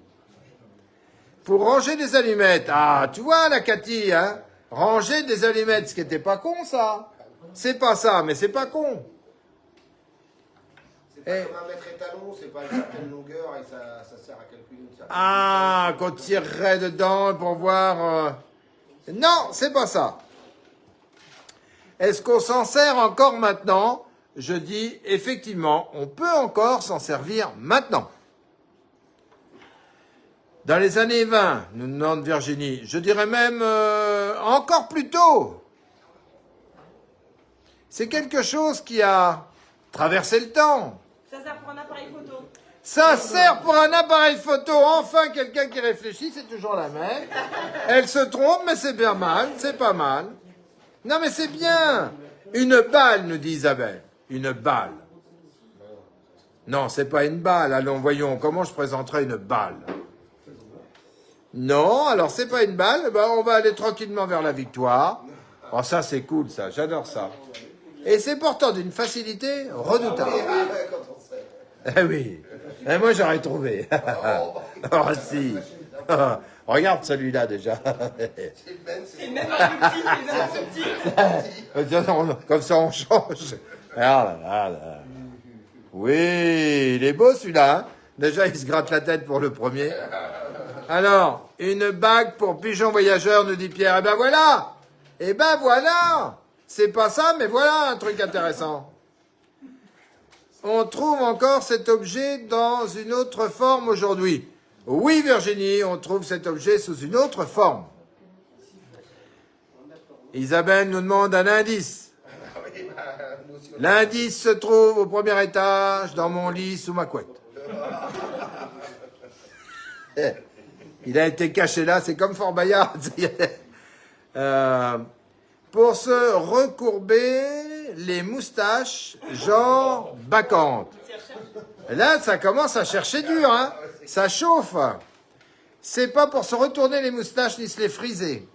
Pour ranger des allumettes. Ah, tu vois, la Cathy, hein. Ranger des allumettes, ce qui n'était pas con, ça. C'est pas ça, mais c'est pas con. C'est pas comme un mètre étalon, c'est pas une certaine longueur et ça sert à calculer une certaine... Ah, qu'on tirerait dedans pour voir... Non, c'est pas ça. Est-ce qu'on s'en sert encore maintenant? Je dis, effectivement, on peut encore s'en servir maintenant. Dans les années 20, nous demande Virginie, je dirais même encore plus tôt. C'est quelque chose qui a traversé le temps. Ça sert pour un appareil photo. Ça sert pour un appareil photo. Enfin, quelqu'un qui réfléchit, c'est toujours la même. Elle se trompe, mais c'est bien mal, c'est pas mal. Non, mais c'est bien. Une balle, nous dit Isabelle. Une balle. Non, c'est pas une balle. Allons, voyons, comment je présenterai une balle? Non, alors c'est pas une balle. Ben, on va aller tranquillement vers la victoire. Oh, ça, c'est cool, ça. J'adore ça. Et c'est pourtant d'une facilité redoutable. Quand on sait. Eh oui. Et moi, j'aurais trouvé. Oh, si. Regarde celui-là, déjà. C'est le même, C'est même un petit, c'est même un petit. Comme ça, on change. Ah là là là. Oui, il est beau, celui-là. Hein. Déjà, il se gratte la tête pour le premier. Alors, une bague pour pigeon voyageur, nous dit Pierre. Eh ben voilà. Eh ben voilà. C'est pas ça, mais voilà un truc intéressant. On trouve encore cet objet dans une autre forme aujourd'hui. Oui, Virginie, on trouve cet objet sous une autre forme. Isabelle nous demande un indice. L'indice se trouve au premier étage, dans mon lit, sous ma couette. Il a été caché là, c'est comme Fort Bayard. Pour se recourber les moustaches, genre bacchantes. Là, ça commence à chercher dur, hein. Ça chauffe. C'est pas pour se retourner les moustaches ni se les friser.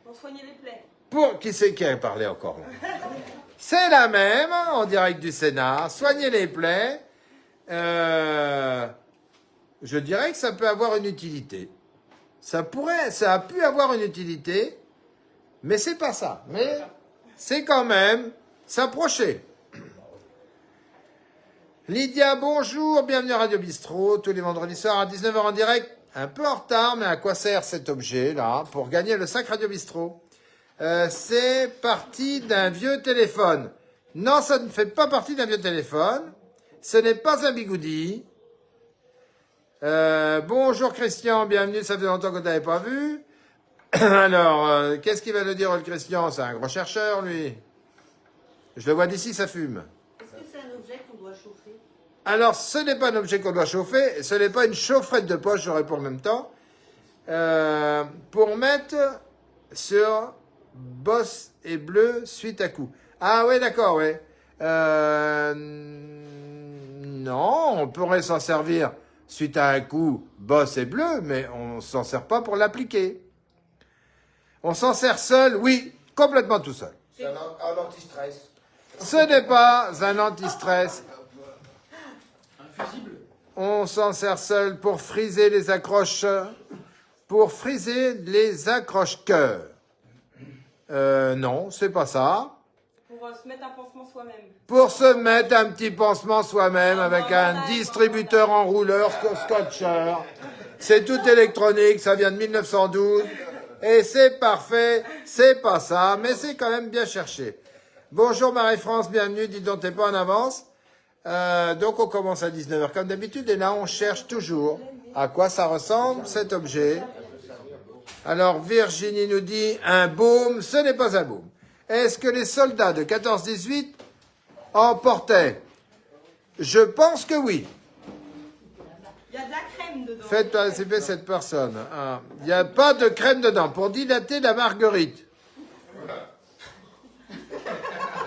Pour soigner les plaies. Pour qui c'est qui a parlé encore là? C'est la même, en direct du Sénat. Soigner les plaies. Je dirais que ça peut avoir une utilité. Ça a pu avoir une utilité, mais c'est pas ça. Mais c'est quand même s'approcher. Lydia, bonjour, bienvenue à Radio Bistrot, tous les vendredis soirs à 19h en direct. Un peu en retard, mais à quoi sert cet objet-là? Pour gagner le sac Radio Bistrot. C'est parti d'un vieux téléphone. Non, ça ne fait pas partie d'un vieux téléphone. Ce n'est pas un bigoudi. Bonjour Christian, bienvenue, ça fait longtemps qu'on ne t'avait pas vu. Alors, qu'est-ce qu'il va nous dire le Christian? C'est un gros chercheur, lui. Je le vois d'ici, ça fume. Est-ce que c'est un objet qu'on doit chauffer? Alors, ce n'est pas un objet qu'on doit chauffer, ce n'est pas une chaufferette de poche, j'aurais pour le même temps. Pour mettre sur bosse et bleu suite à coup. Ah ouais, d'accord, ouais. Non, on pourrait s'en servir suite à un coup bosse et bleu, mais on s'en sert pas pour l'appliquer. On s'en sert seul, oui, complètement tout seul. C'est un anti-stress. Ce n'est pas un anti-stress. Un fusible. On s'en sert seul pour friser les accroches, cœurs. Non, c'est pas ça. Pour se mettre un pansement soi-même. Pour se mettre un petit pansement soi-même avec un distributeur enrouleur, scotcheur. C'est tout électronique, ça vient de 1912. Et c'est parfait, c'est pas ça, mais c'est quand même bien cherché. Bonjour Marie-France, bienvenue, dis donc t'es pas en avance. Donc on commence à 19h comme d'habitude, et là on cherche toujours à quoi ça ressemble cet objet. Alors Virginie nous dit un baume, ce n'est pas un baume. Est-ce que les soldats de 14-18 en portaient? Je pense que oui. Il y a de la crème dedans. Faites participer cette personne. Il n'y a pas de crème dedans pour dilater la marguerite.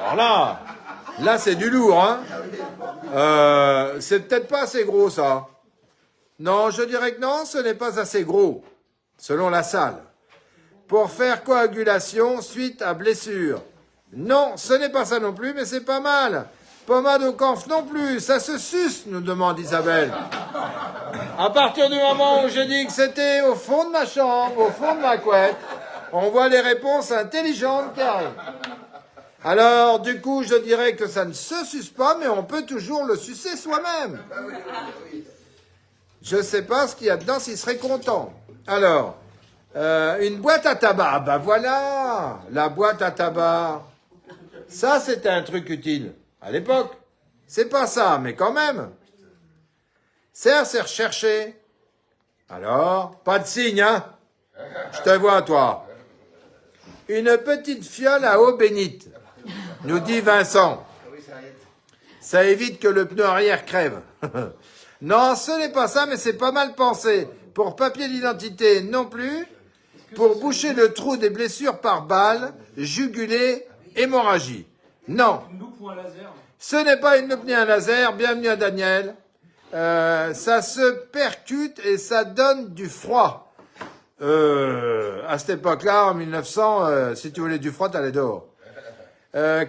Alors là c'est du lourd, hein. C'est peut-être pas assez gros, ça. Non, je dirais que non, ce n'est pas assez gros, selon la salle. Pour faire coagulation suite à blessure. Non, ce n'est pas ça non plus, mais c'est pas mal. Pommade au camphre non plus, ça se suce, nous demande Isabelle. À partir du moment où je dis que c'était au fond de ma chambre, au fond de ma couette, on voit les réponses intelligentes qui arrivent. Alors, du coup, je dirais que ça ne se suce pas, mais on peut toujours le sucer soi-même. Je ne sais pas ce qu'il y a dedans, s'il serait content. Alors, une boîte à tabac. Ah ben voilà, la boîte à tabac. Ça, c'était un truc utile à l'époque. C'est pas ça, mais quand même. C'est recherché. Alors, pas de signe, hein? Je te vois, toi. Une petite fiole à eau bénite, nous dit Vincent. Ça évite que le pneu arrière crève. Non, ce n'est pas ça, mais c'est pas mal pensé. Pour papier d'identité, non plus. Pour boucher le trou des blessures par balle, jugulée, hémorragie. Non. Une loupe ou un laser? Ce n'est pas une loupe ni un laser. Bienvenue à Daniel. Ça se percute et ça donne du froid. À cette époque-là, en 1900, si tu voulais du froid, t'allais dehors.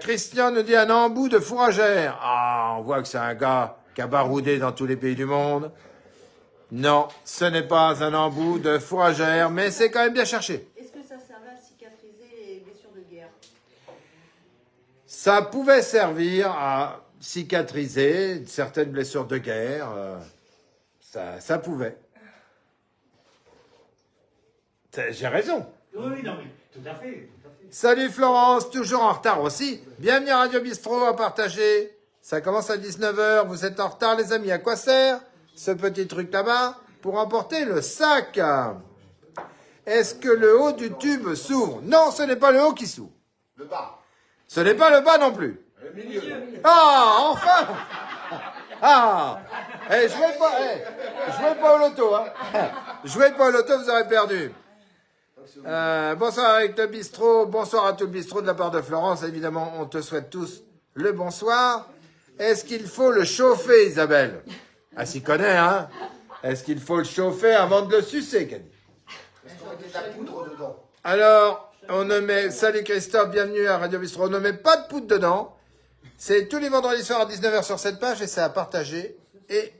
Christian nous dit un embout de fourragère. Ah, on voit que c'est un gars qui a baroudé dans tous les pays du monde. Non, ce n'est pas un embout de fourragère, mais c'est quand même bien cherché. Est-ce que ça servait à cicatriser les blessures de guerre? Ça pouvait servir à cicatriser certaines blessures de guerre. Ça pouvait. J'ai raison. Oui, non, mais tout à fait. Salut Florence, toujours en retard aussi. Bienvenue à Radio Bistrot à partager. Ça commence à 19h, vous êtes en retard les amis. À quoi sert ce petit truc là-bas? Pour emporter le sac. Est-ce que le haut du tube s'ouvre? Non, ce n'est pas le haut qui s'ouvre. Le bas. Ce n'est pas le bas non plus. Le milieu. Ah, enfin. Ah. Jouez pas au loto, hein. Jouez pas au loto, vous aurez perdu. Bonsoir avec le bistrot, bonsoir à tout le bistrot de la part de Florence, évidemment on te souhaite tous le bonsoir. Est-ce qu'il faut le chauffer Isabelle? Ah s'y connaît hein. Est-ce qu'il faut le chauffer avant de le sucer qu'elle dit? Est-ce qu'on met de la poudre dedans? Alors, on ne met, salut Christophe, bienvenue à Radio Bistrot, on ne met pas de poudre dedans, c'est tous les vendredis soirs à 19h sur cette page et c'est à partager et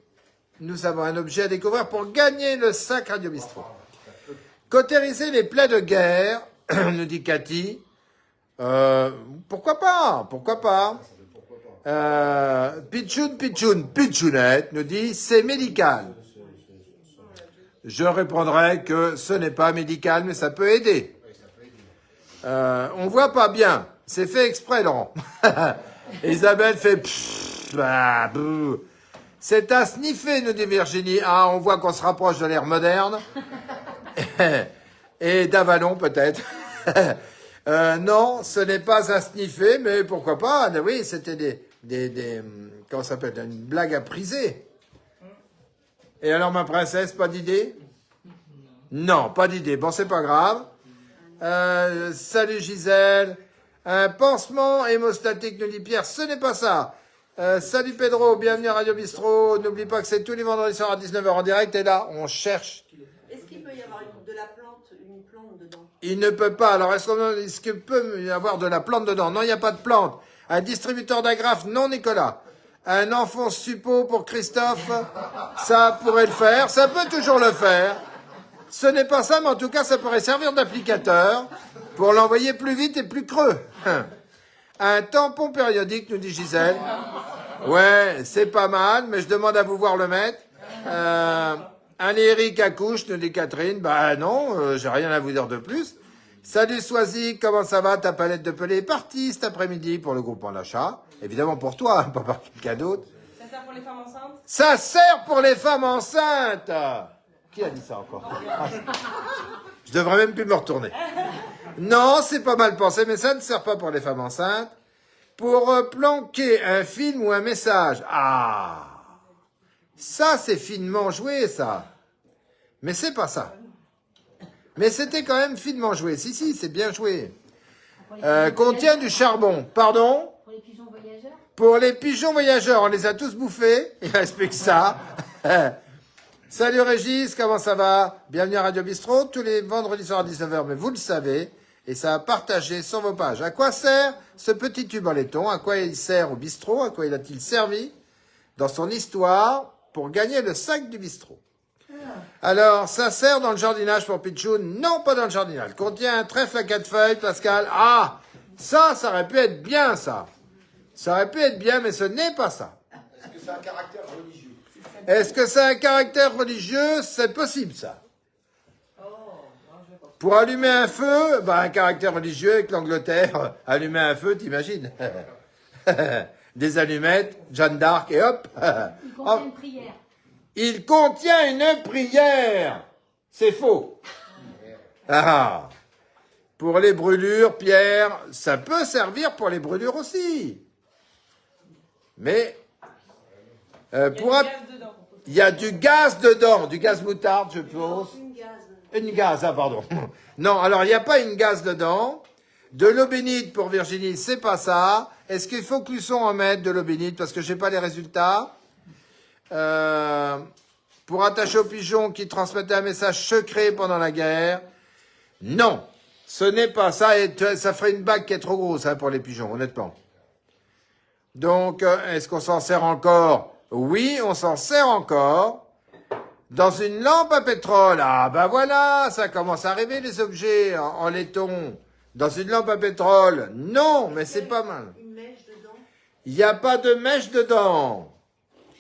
nous avons un objet à découvrir pour gagner le sac Radio Bistrot. Cautériser les plaies de guerre, nous dit Cathy. Pourquoi pas? Pitchounette, nous dit, c'est médical. Je répondrai que ce n'est pas médical, mais ça peut aider. On voit pas bien. C'est fait exprès, Laurent. Isabelle fait pfff, bah, bouh. C'est à sniffer, nous dit Virginie. Ah, on voit qu'on se rapproche de l'ère moderne. Et d'Avalon peut-être. Non, ce n'est pas à sniffer, mais pourquoi pas? Oui, c'était comment ça s'appelle? Une blague à priser. Et alors ma princesse, pas d'idée? Non, pas d'idée. Bon, c'est pas grave. Salut Gisèle. Un pansement hémostatique, nous dit Pierre. Ce n'est pas ça. Salut Pedro, bienvenue à Radio Bistrot. N'oublie pas que c'est tous les vendredis soirs à 19h en direct. Et là, on cherche. Est-ce qu'il peut y avoir de la plante, une plante dedans? Il ne peut pas. Alors, est-ce qu'il peut y avoir de la plante dedans? Non, il n'y a pas de plante. Un distributeur d'agrafes? Non, Nicolas. Un enfonce suppôt pour Christophe? Ça pourrait le faire. Ça peut toujours le faire. Ce n'est pas ça, mais en tout cas, ça pourrait servir d'applicateur pour l'envoyer plus vite et plus creux. Un tampon périodique, nous dit Gisèle. Ouais, c'est pas mal, mais je demande à vous voir le mettre. Un Eric à couche, nous dit Catherine. Bah non, j'ai rien à vous dire de plus. Salut Soisy, comment ça va? Ta palette de pelé est partie cet après-midi pour le groupe en achat. Évidemment pour toi, pas par quelqu'un d'autre. Ça sert pour les femmes enceintes? Ça sert pour les femmes enceintes. Qui a dit ça encore? Je devrais même plus me retourner. Non, c'est pas mal pensé, mais ça ne sert pas pour les femmes enceintes. Pour planquer un film ou un message. Ah, ça c'est finement joué, ça. Mais c'est pas ça. Mais c'était quand même finement joué. Si, c'est bien joué. Contient du charbon. Pardon? Pour les pigeons voyageurs? Pour les pigeons voyageurs, on les a tous bouffés. Il reste plus que ça. Salut Régis, comment ça va? Bienvenue à Radio Bistrot, tous les vendredis soirs à 19h, mais vous le savez, et ça a partagé sur vos pages. À quoi sert ce petit tube en laiton? À quoi il sert au bistrot? À quoi il a-t-il servi dans son histoire pour gagner le sac du bistrot? Alors, ça sert dans le jardinage pour Pitchoun? Non, pas dans le jardinage. Contient un trèfle à 4 feuilles, Pascal. Ah, ça aurait pu être bien, ça. Ça aurait pu être bien, mais ce n'est pas ça. Est-ce que c'est un caractère religieux? Est-ce que c'est un caractère religieux? C'est possible, ça. Pour allumer un feu, bah, un caractère religieux avec l'Angleterre, allumer un feu, t'imagines? Des allumettes, Jeanne d'Arc et hop. Il contient une prière. Il contient une prière. C'est faux. Ah. Pour les brûlures, Pierre, ça peut servir pour les brûlures aussi. Mais il y a du gaz dedans, du gaz moutarde, je pense. Une gaz, ah pardon. Non, alors il n'y a pas une gaz dedans. De l'eau bénite pour Virginie, c'est pas ça. Est-ce qu'il faut que Luçon en mette de l'eau bénite? Parce que j'ai pas les résultats. pour attacher aux pigeons qui transmettaient un message secret pendant la guerre. Non, ce n'est pas ça, et ça ferait une bague qui est trop grosse hein, pour les pigeons, honnêtement. Donc, est-ce qu'on s'en sert encore? Oui, on s'en sert encore. Dans une lampe à pétrole, ah ben voilà, ça commence à arriver les objets en laiton. Dans une lampe à pétrole, non, mais c'est pas mal. Une mèche dedans. Il n'y a pas de mèche dedans.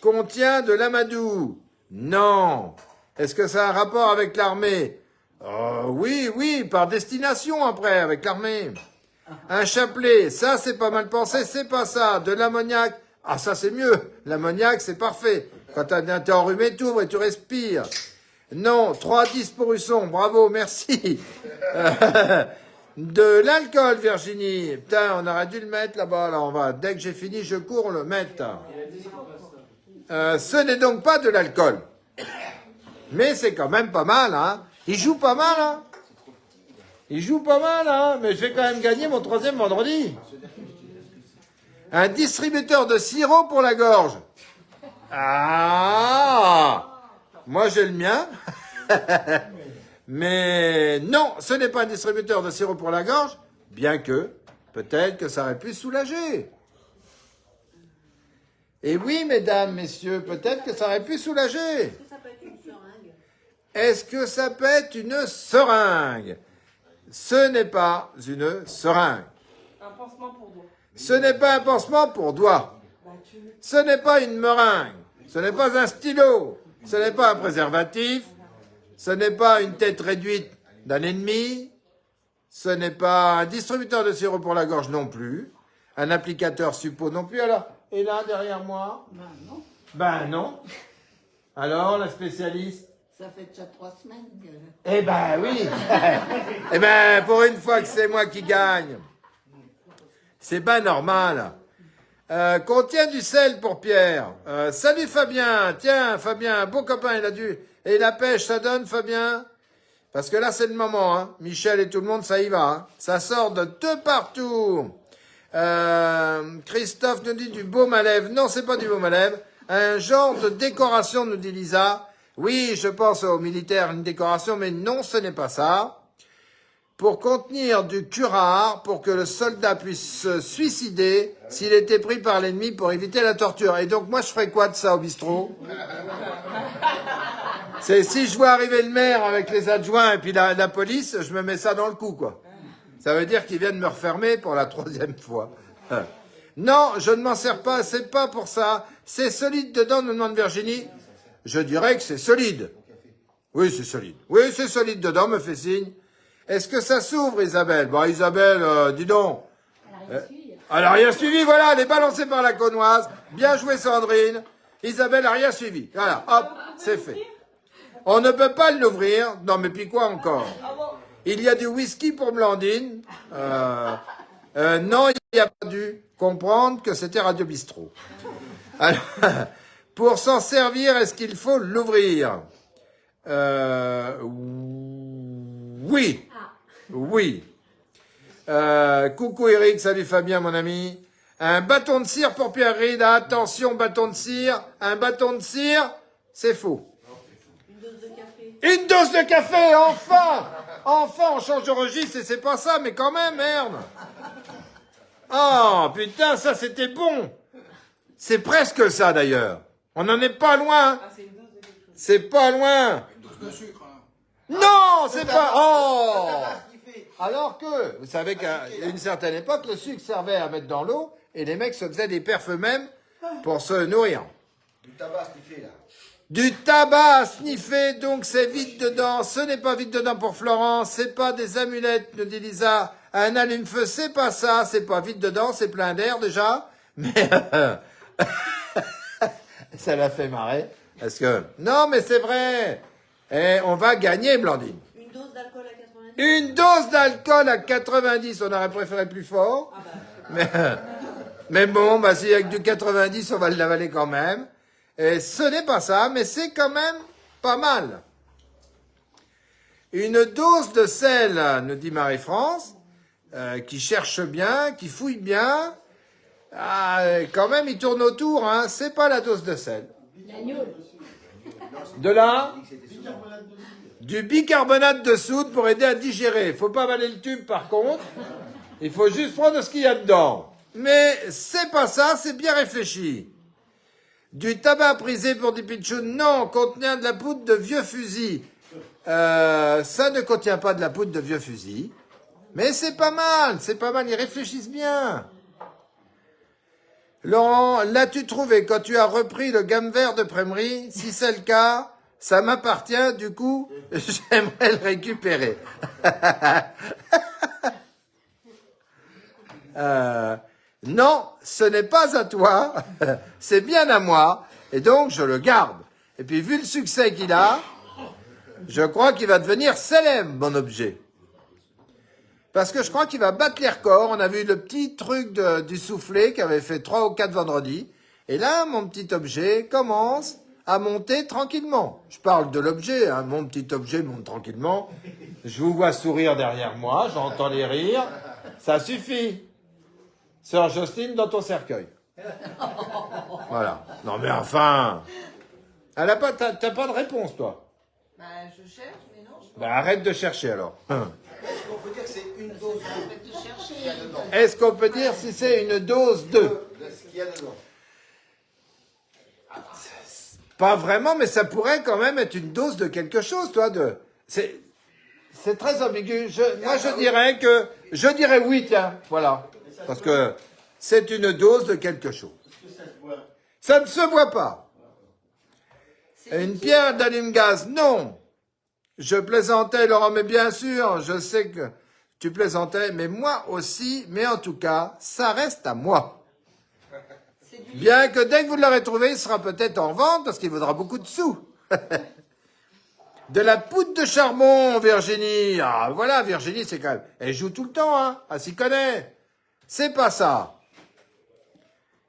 Contient de l'amadou. Non. Est-ce que ça a un rapport avec l'armée? Oui, par destination après, avec l'armée. Un chapelet, ça c'est pas mal pensé, c'est pas ça. De l'ammoniac, ah ça c'est mieux. L'ammoniac c'est parfait. Quand t'es enrhumé, t'ouvres et tu respires. Non, 3,10 pour Husson, bravo, merci. De l'alcool, Virginie. Putain, on aurait dû le mettre là-bas, là, on va. Dès que j'ai fini, je cours le mettre. Ce n'est donc pas de l'alcool. Mais c'est quand même pas mal, hein. Il joue pas mal, hein. Il joue pas mal, hein. Mais je vais quand même gagner mon 3e vendredi. Un distributeur de sirop pour la gorge. Ah! Moi, j'ai le mien. Mais non, ce n'est pas un distributeur de sirop pour la gorge, bien que, peut-être que ça aurait pu soulager. Et oui, mesdames, messieurs, peut-être que ça aurait pu soulager. Est-ce que ça peut être une seringue? Est-ce que ça peut être une seringue? Ce n'est pas une seringue. Un pansement pour doigts. Ce n'est pas un pansement pour doigts. Ce n'est pas une meringue. Ce n'est pas un stylo. Ce n'est pas un préservatif. Ce n'est pas une tête réduite d'un ennemi. Ce n'est pas un distributeur de sirop pour la gorge non plus. Un applicateur suppo non plus. Alors, et là, derrière moi? Ben non. Alors, la spécialiste? Ça fait déjà 3 semaines que... Eh ben oui. Eh ben, pour une fois que c'est moi qui gagne. C'est pas normal. Contient du sel pour Pierre. Salut Fabien. Tiens, Fabien, beau copain, il a dû... Et la pêche, ça donne, Fabien? Parce que là, c'est le moment, hein. Michel et tout le monde, ça y va, hein. Ça sort de partout. Christophe nous dit du baume à lèvres. Non, c'est pas du baume à lèvres. Un genre de décoration, nous dit Lisa. Oui, je pense aux militaires, une décoration, mais non, ce n'est pas ça. Pour contenir du curare, pour que le soldat puisse se suicider s'il était pris par l'ennemi pour éviter la torture. Et donc, moi, je ferais quoi de ça au bistrot? C'est si je vois arriver le maire avec les adjoints et puis la police, je me mets ça dans le cou, quoi. Ça veut dire qu'ils viennent me refermer pour la 3e fois. Non, je ne m'en sers pas, c'est pas pour ça. C'est solide dedans, nous demande Virginie. Je dirais que c'est solide. Oui, c'est solide. Oui, c'est solide dedans, me fait signe. Est-ce que ça s'ouvre, Isabelle? Bon, Isabelle, dis donc. Elle a rien suivi, voilà, elle est balancée par la connoise. Bien joué, Sandrine. Isabelle a rien suivi. Voilà, hop, c'est fait. On ne peut pas l'ouvrir. Non, mais puis quoi encore? Il y a du whisky pour Blandine. Non, il n'y a pas dû comprendre que c'était Radio Bistrot. Alors, pour s'en servir, est-ce qu'il faut l'ouvrir? Oui. Oui. Coucou Eric, salut Fabien, mon ami. Un bâton de cire pour Pierre Ride. Attention, bâton de cire. Un bâton de cire, c'est faux. Une dose de café. Une dose de café, enfin! Enfin, on change de registre et c'est pas ça, mais quand même, merde! Oh, putain, ça c'était bon! C'est presque ça d'ailleurs. On n'en est pas loin. Ah, c'est une dose de quelque chose. C'est pas loin. Une dose de sucre, hein. Non, c'est pas... Oh! Alors que, vous savez qu'à une certaine époque, le sucre servait à mettre dans l'eau et les mecs se faisaient des perfs eux-mêmes pour se nourrir. Du tabac sniffé, là. Du tabac à sniffer, donc c'est vide dedans. Ce n'est pas vide dedans pour Florence, c'est pas des amulettes, nous dit Lisa. Un allume-feu, c'est pas ça, c'est pas vide dedans, c'est plein d'air déjà. Mais ça l'a fait marrer. Parce que, non mais c'est vrai. Et on va gagner, Blandine. Une dose d'alcool à 90. Une dose d'alcool à 90, on aurait préféré plus fort. Mais bon, bah si avec du 90, on va l'avaler quand même. Et ce n'est pas ça, mais c'est quand même pas mal. Une dose de sel, nous dit Marie-France, qui cherche bien, qui fouille bien. Ah, quand même, il tourne autour, hein. C'est pas la dose de sel. L'agneau. De la Il a dit que c'était souvent. Du bicarbonate de soude pour aider à digérer. Il faut pas avaler le tube par contre. Il faut juste prendre ce qu'il y a dedans. Mais c'est pas ça, c'est bien réfléchi. Du tabac prisé pour des pitchouns, non, contenant de la poudre de vieux fusil. Ça ne contient pas de la poudre de vieux fusil. Mais c'est pas mal, ils réfléchissent bien. Laurent, l'as-tu trouvé quand tu as repris le gamme vert de Prémery? Si c'est le cas, ça m'appartient, du coup, j'aimerais le récupérer. Non, ce n'est pas à toi, c'est bien à moi, et donc je le garde. Et puis vu le succès qu'il a, je crois qu'il va devenir célèbre, mon objet. Parce que je crois qu'il va battre les records. On a vu le petit truc du soufflé qui avait fait 3 ou 4 vendredis. Et là, mon petit objet commence à monter tranquillement. Je parle de l'objet, hein. Mon petit objet monte tranquillement. Je vous vois sourire derrière moi, j'entends les rires. Ça suffit. Sœur Jocelyne, dans ton cercueil. Voilà. Non mais enfin... Elle a pas, t'as pas de réponse, toi. Bah, je cherche, mais non, je Bah, arrête de chercher, alors. Est-ce qu'on peut dire que c'est une dose peux te chercher. qu'il y a dedans? Est-ce qu'on peut dire si c'est une dose de... De ce qu'il y a dedans. Pas vraiment, mais ça pourrait quand même être une dose de quelque chose, toi, de... C'est très ambigu. Moi, je dirais oui, tiens, voilà. Parce que c'est une dose de quelque chose. Ça ne se voit pas. Une pierre d'allume-gaz, non. Je plaisantais, Laurent, mais bien sûr, je sais que tu plaisantais, mais moi aussi, mais en tout cas, ça reste à moi. Bien que dès que vous l'aurez trouvé, il sera peut-être en vente, parce qu'il vaudra beaucoup de sous. De la poudre de charbon, Virginie. Ah, voilà, Virginie, c'est quand même... Elle joue tout le temps, hein. Elle s'y connaît. C'est pas ça.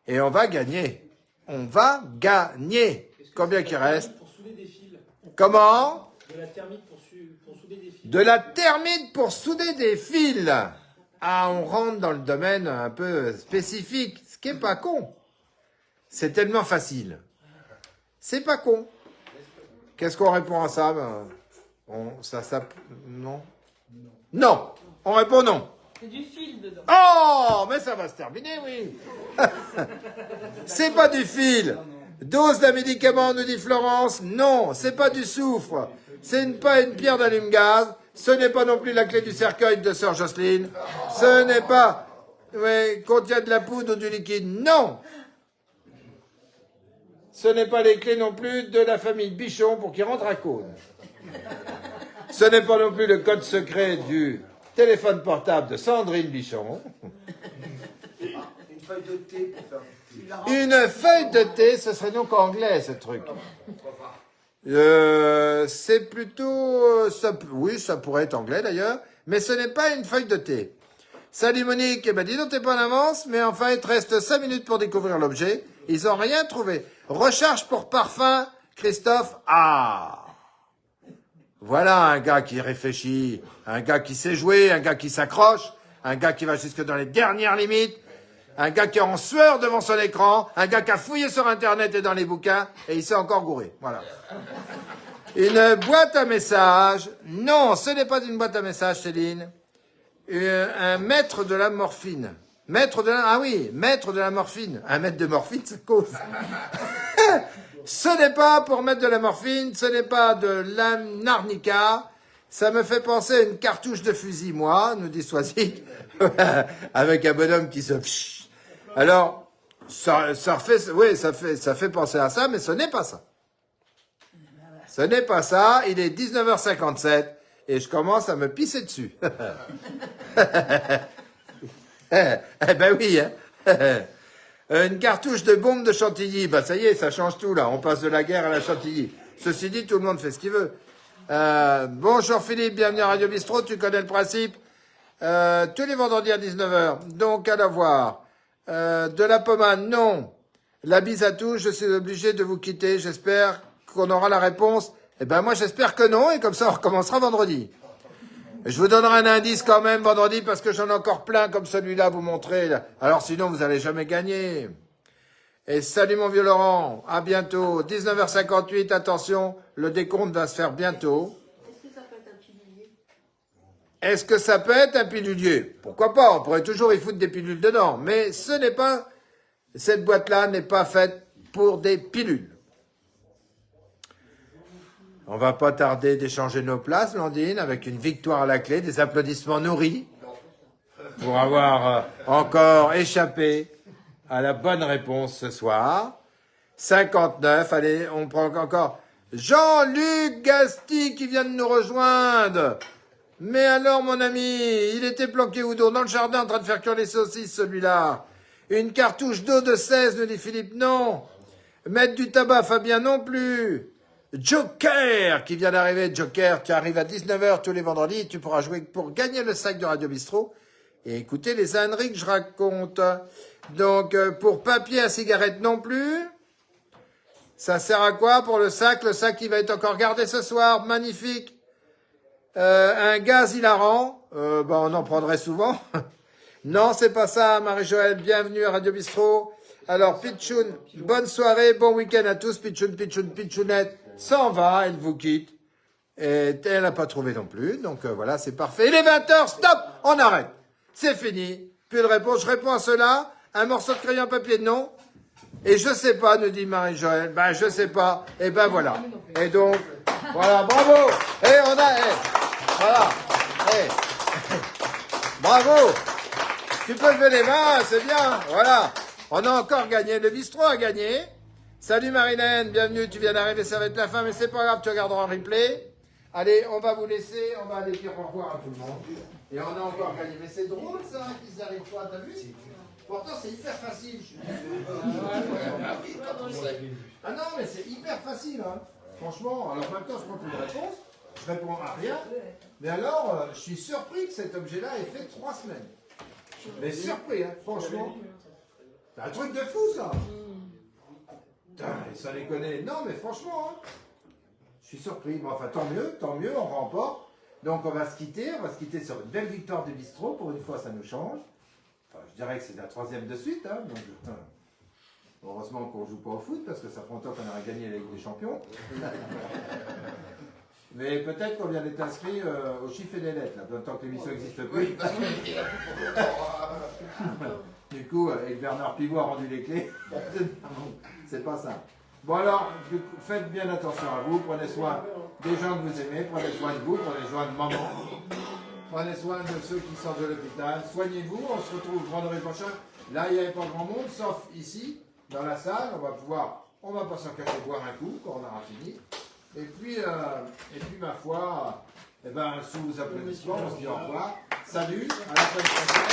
Et on va gagner. On va gagner. Combien qu'il reste? Pour souder des fils. Comment? De la thermite pour souder des fils. De la thermite pour souder des fils. Ah, on rentre dans le domaine un peu spécifique, ce qui est pas con. C'est tellement facile. C'est pas con. Qu'est-ce qu'on répond à ça? Non. Non. On répond non. C'est du fil dedans. Oh, mais ça va se terminer, oui. C'est pas du fil. Dose d'un médicament, nous dit Florence. Non, c'est pas du soufre. C'est pas une pierre d'allume-gaz. Ce n'est pas non plus la clé du cercueil de sœur Jocelyne. Ce n'est pas... Oui, contient de la poudre ou du liquide. Non. Ce n'est pas les clés non plus de la famille Bichon pour qu'il rentre à Cône. Ce n'est pas non plus le code secret du téléphone portable de Sandrine Bichon. Une feuille de thé pour faire du thé. Une feuille de thé, ce serait donc anglais, ce truc. C'est plutôt... oui, ça pourrait être anglais d'ailleurs, mais ce n'est pas une feuille de thé. Salut Monique, eh ben dis donc t'es pas en avance, mais enfin il te reste 5 minutes pour découvrir l'objet. Ils ont rien trouvé. Recherche pour parfum, Christophe. Ah, voilà un gars qui réfléchit, un gars qui sait jouer, un gars qui s'accroche, un gars qui va jusque dans les dernières limites, un gars qui est en sueur devant son écran, un gars qui a fouillé sur Internet et dans les bouquins, et il s'est encore gouré. Voilà. Une boîte à messages. Non, ce n'est pas une boîte à messages, Céline. Un maître de la morphine. Ah oui, maître de la morphine. Un maître de morphine, ça cause. Ce n'est pas pour mettre de la morphine, ce n'est pas de l'arnica. Ça me fait penser à une cartouche de fusil, moi, nous dit Swazik, avec un bonhomme qui se... Alors, ça fait penser à ça, mais ce n'est pas ça. Ce n'est pas ça, il est 19h57 et je commence à me pisser dessus. Eh ben oui, hein. Une cartouche de bombe de Chantilly, bah ça y est, ça change tout là, on passe de la guerre à la Chantilly. Ceci dit, tout le monde fait ce qu'il veut. Bonjour Philippe, bienvenue à Radio Bistrot, tu connais le principe. Tous les vendredis à 19h, donc à la voir. De la pommade, non. La bise à tous, je suis obligé de vous quitter, j'espère qu'on aura la réponse. Eh ben moi j'espère que non, et comme ça on recommencera vendredi. Je vous donnerai un indice quand même vendredi, parce que j'en ai encore plein comme celui-là à vous montrer. Alors sinon vous n'allez jamais gagner. Et salut mon vieux Laurent, à bientôt. 19h58, attention, le décompte va se faire bientôt. Est-ce que ça peut être un pilulier? Est-ce que ça peut être un pilulier? Pourquoi pas, on pourrait toujours y foutre des pilules dedans. Mais ce n'est pas, cette boîte-là n'est pas faite pour des pilules. On va pas tarder d'échanger nos places, Blandine, avec une victoire à la clé, des applaudissements nourris, pour avoir encore échappé à la bonne réponse ce soir. 59, allez, on prend encore Jean-Luc Gasti qui vient de nous rejoindre. Mais alors, mon ami, il était planqué où donc? Dans le jardin en train de faire cuire les saucisses, celui-là. Une cartouche d'eau de 16, nous dit Philippe, non. Mettre du tabac, Fabien, non plus. Joker qui vient d'arriver, Joker qui arrive à 19h tous les vendredis. Tu pourras jouer pour gagner le sac de Radio Bistrot et écouter les âneries que je raconte. Donc, pour papier à cigarette non plus. Ça sert à quoi pour le sac? Le sac qui va être encore gardé ce soir, magnifique. Un gaz hilarant, on en prendrait souvent. Non, c'est pas ça, Marie-Joëlle. Bienvenue à Radio Bistrot. Alors, Pitchoun, bonne soirée, bon week-end à tous. Pitchoun, Pitchounette s'en va, elle vous quitte. Et elle n'a pas trouvé non plus. Donc voilà, c'est parfait. Il est 20h, stop, on arrête. C'est fini. Plus de réponse. Je réponds à cela. Un morceau de crayon papier, non. Et je sais pas, nous dit Marie-Joëlle. Ben, je sais pas. Et ben voilà. Et donc, voilà, bravo. Et on a, voilà. Bravo. Tu peux lever les mains, c'est bien. Voilà. On a encore gagné. Le bistrot a gagné. Salut Marilène, bienvenue. Tu viens d'arriver, ça va être la fin, mais c'est pas grave, tu regarderas en replay. Allez, on va vous laisser. On va aller dire au revoir à tout le monde. Et on a encore gagné. Mais c'est drôle ça, qu'ils n'y arrivent pas, t'as vu? Pourtant, c'est hyper facile. Ah non, mais c'est hyper facile. Hein. Franchement, alors maintenant, je prends plus de réponse. Je réponds à rien. Mais alors, je suis surpris que cet objet-là ait fait 3 semaines. Mais surpris, hein, franchement. C'est un truc de fou, ça. Putain, ça les connaît. Non, mais franchement, hein, je suis surpris. Bon, enfin, tant mieux, on remporte. Donc, on va se quitter sur une belle victoire du bistrot. Pour une fois, ça nous change. Enfin, je dirais que c'est la 3e de suite. Hein, donc, heureusement qu'on ne joue pas au foot, parce que ça prend longtemps qu'on aurait gagné la Ligue des Champions. Mais peut-être qu'on vient d'être inscrit au chiffre et des lettres, là, tant que l'émission n'existe plus. Du coup, avec Bernard Pivot a rendu les clés. C'est pas ça. Bon alors, faites bien attention à vous, prenez soin des gens que vous aimez, prenez soin de vous, prenez soin de maman, prenez soin de ceux qui sortent de l'hôpital, soignez-vous, on se retrouve vendredi prochain. Là, il n'y avait pas grand monde, sauf ici, dans la salle, on va pas s'en cacher boire un coup quand on aura fini. Et puis ma foi, sous vos applaudissements, on se dit au revoir. Salut, à la semaine prochaine.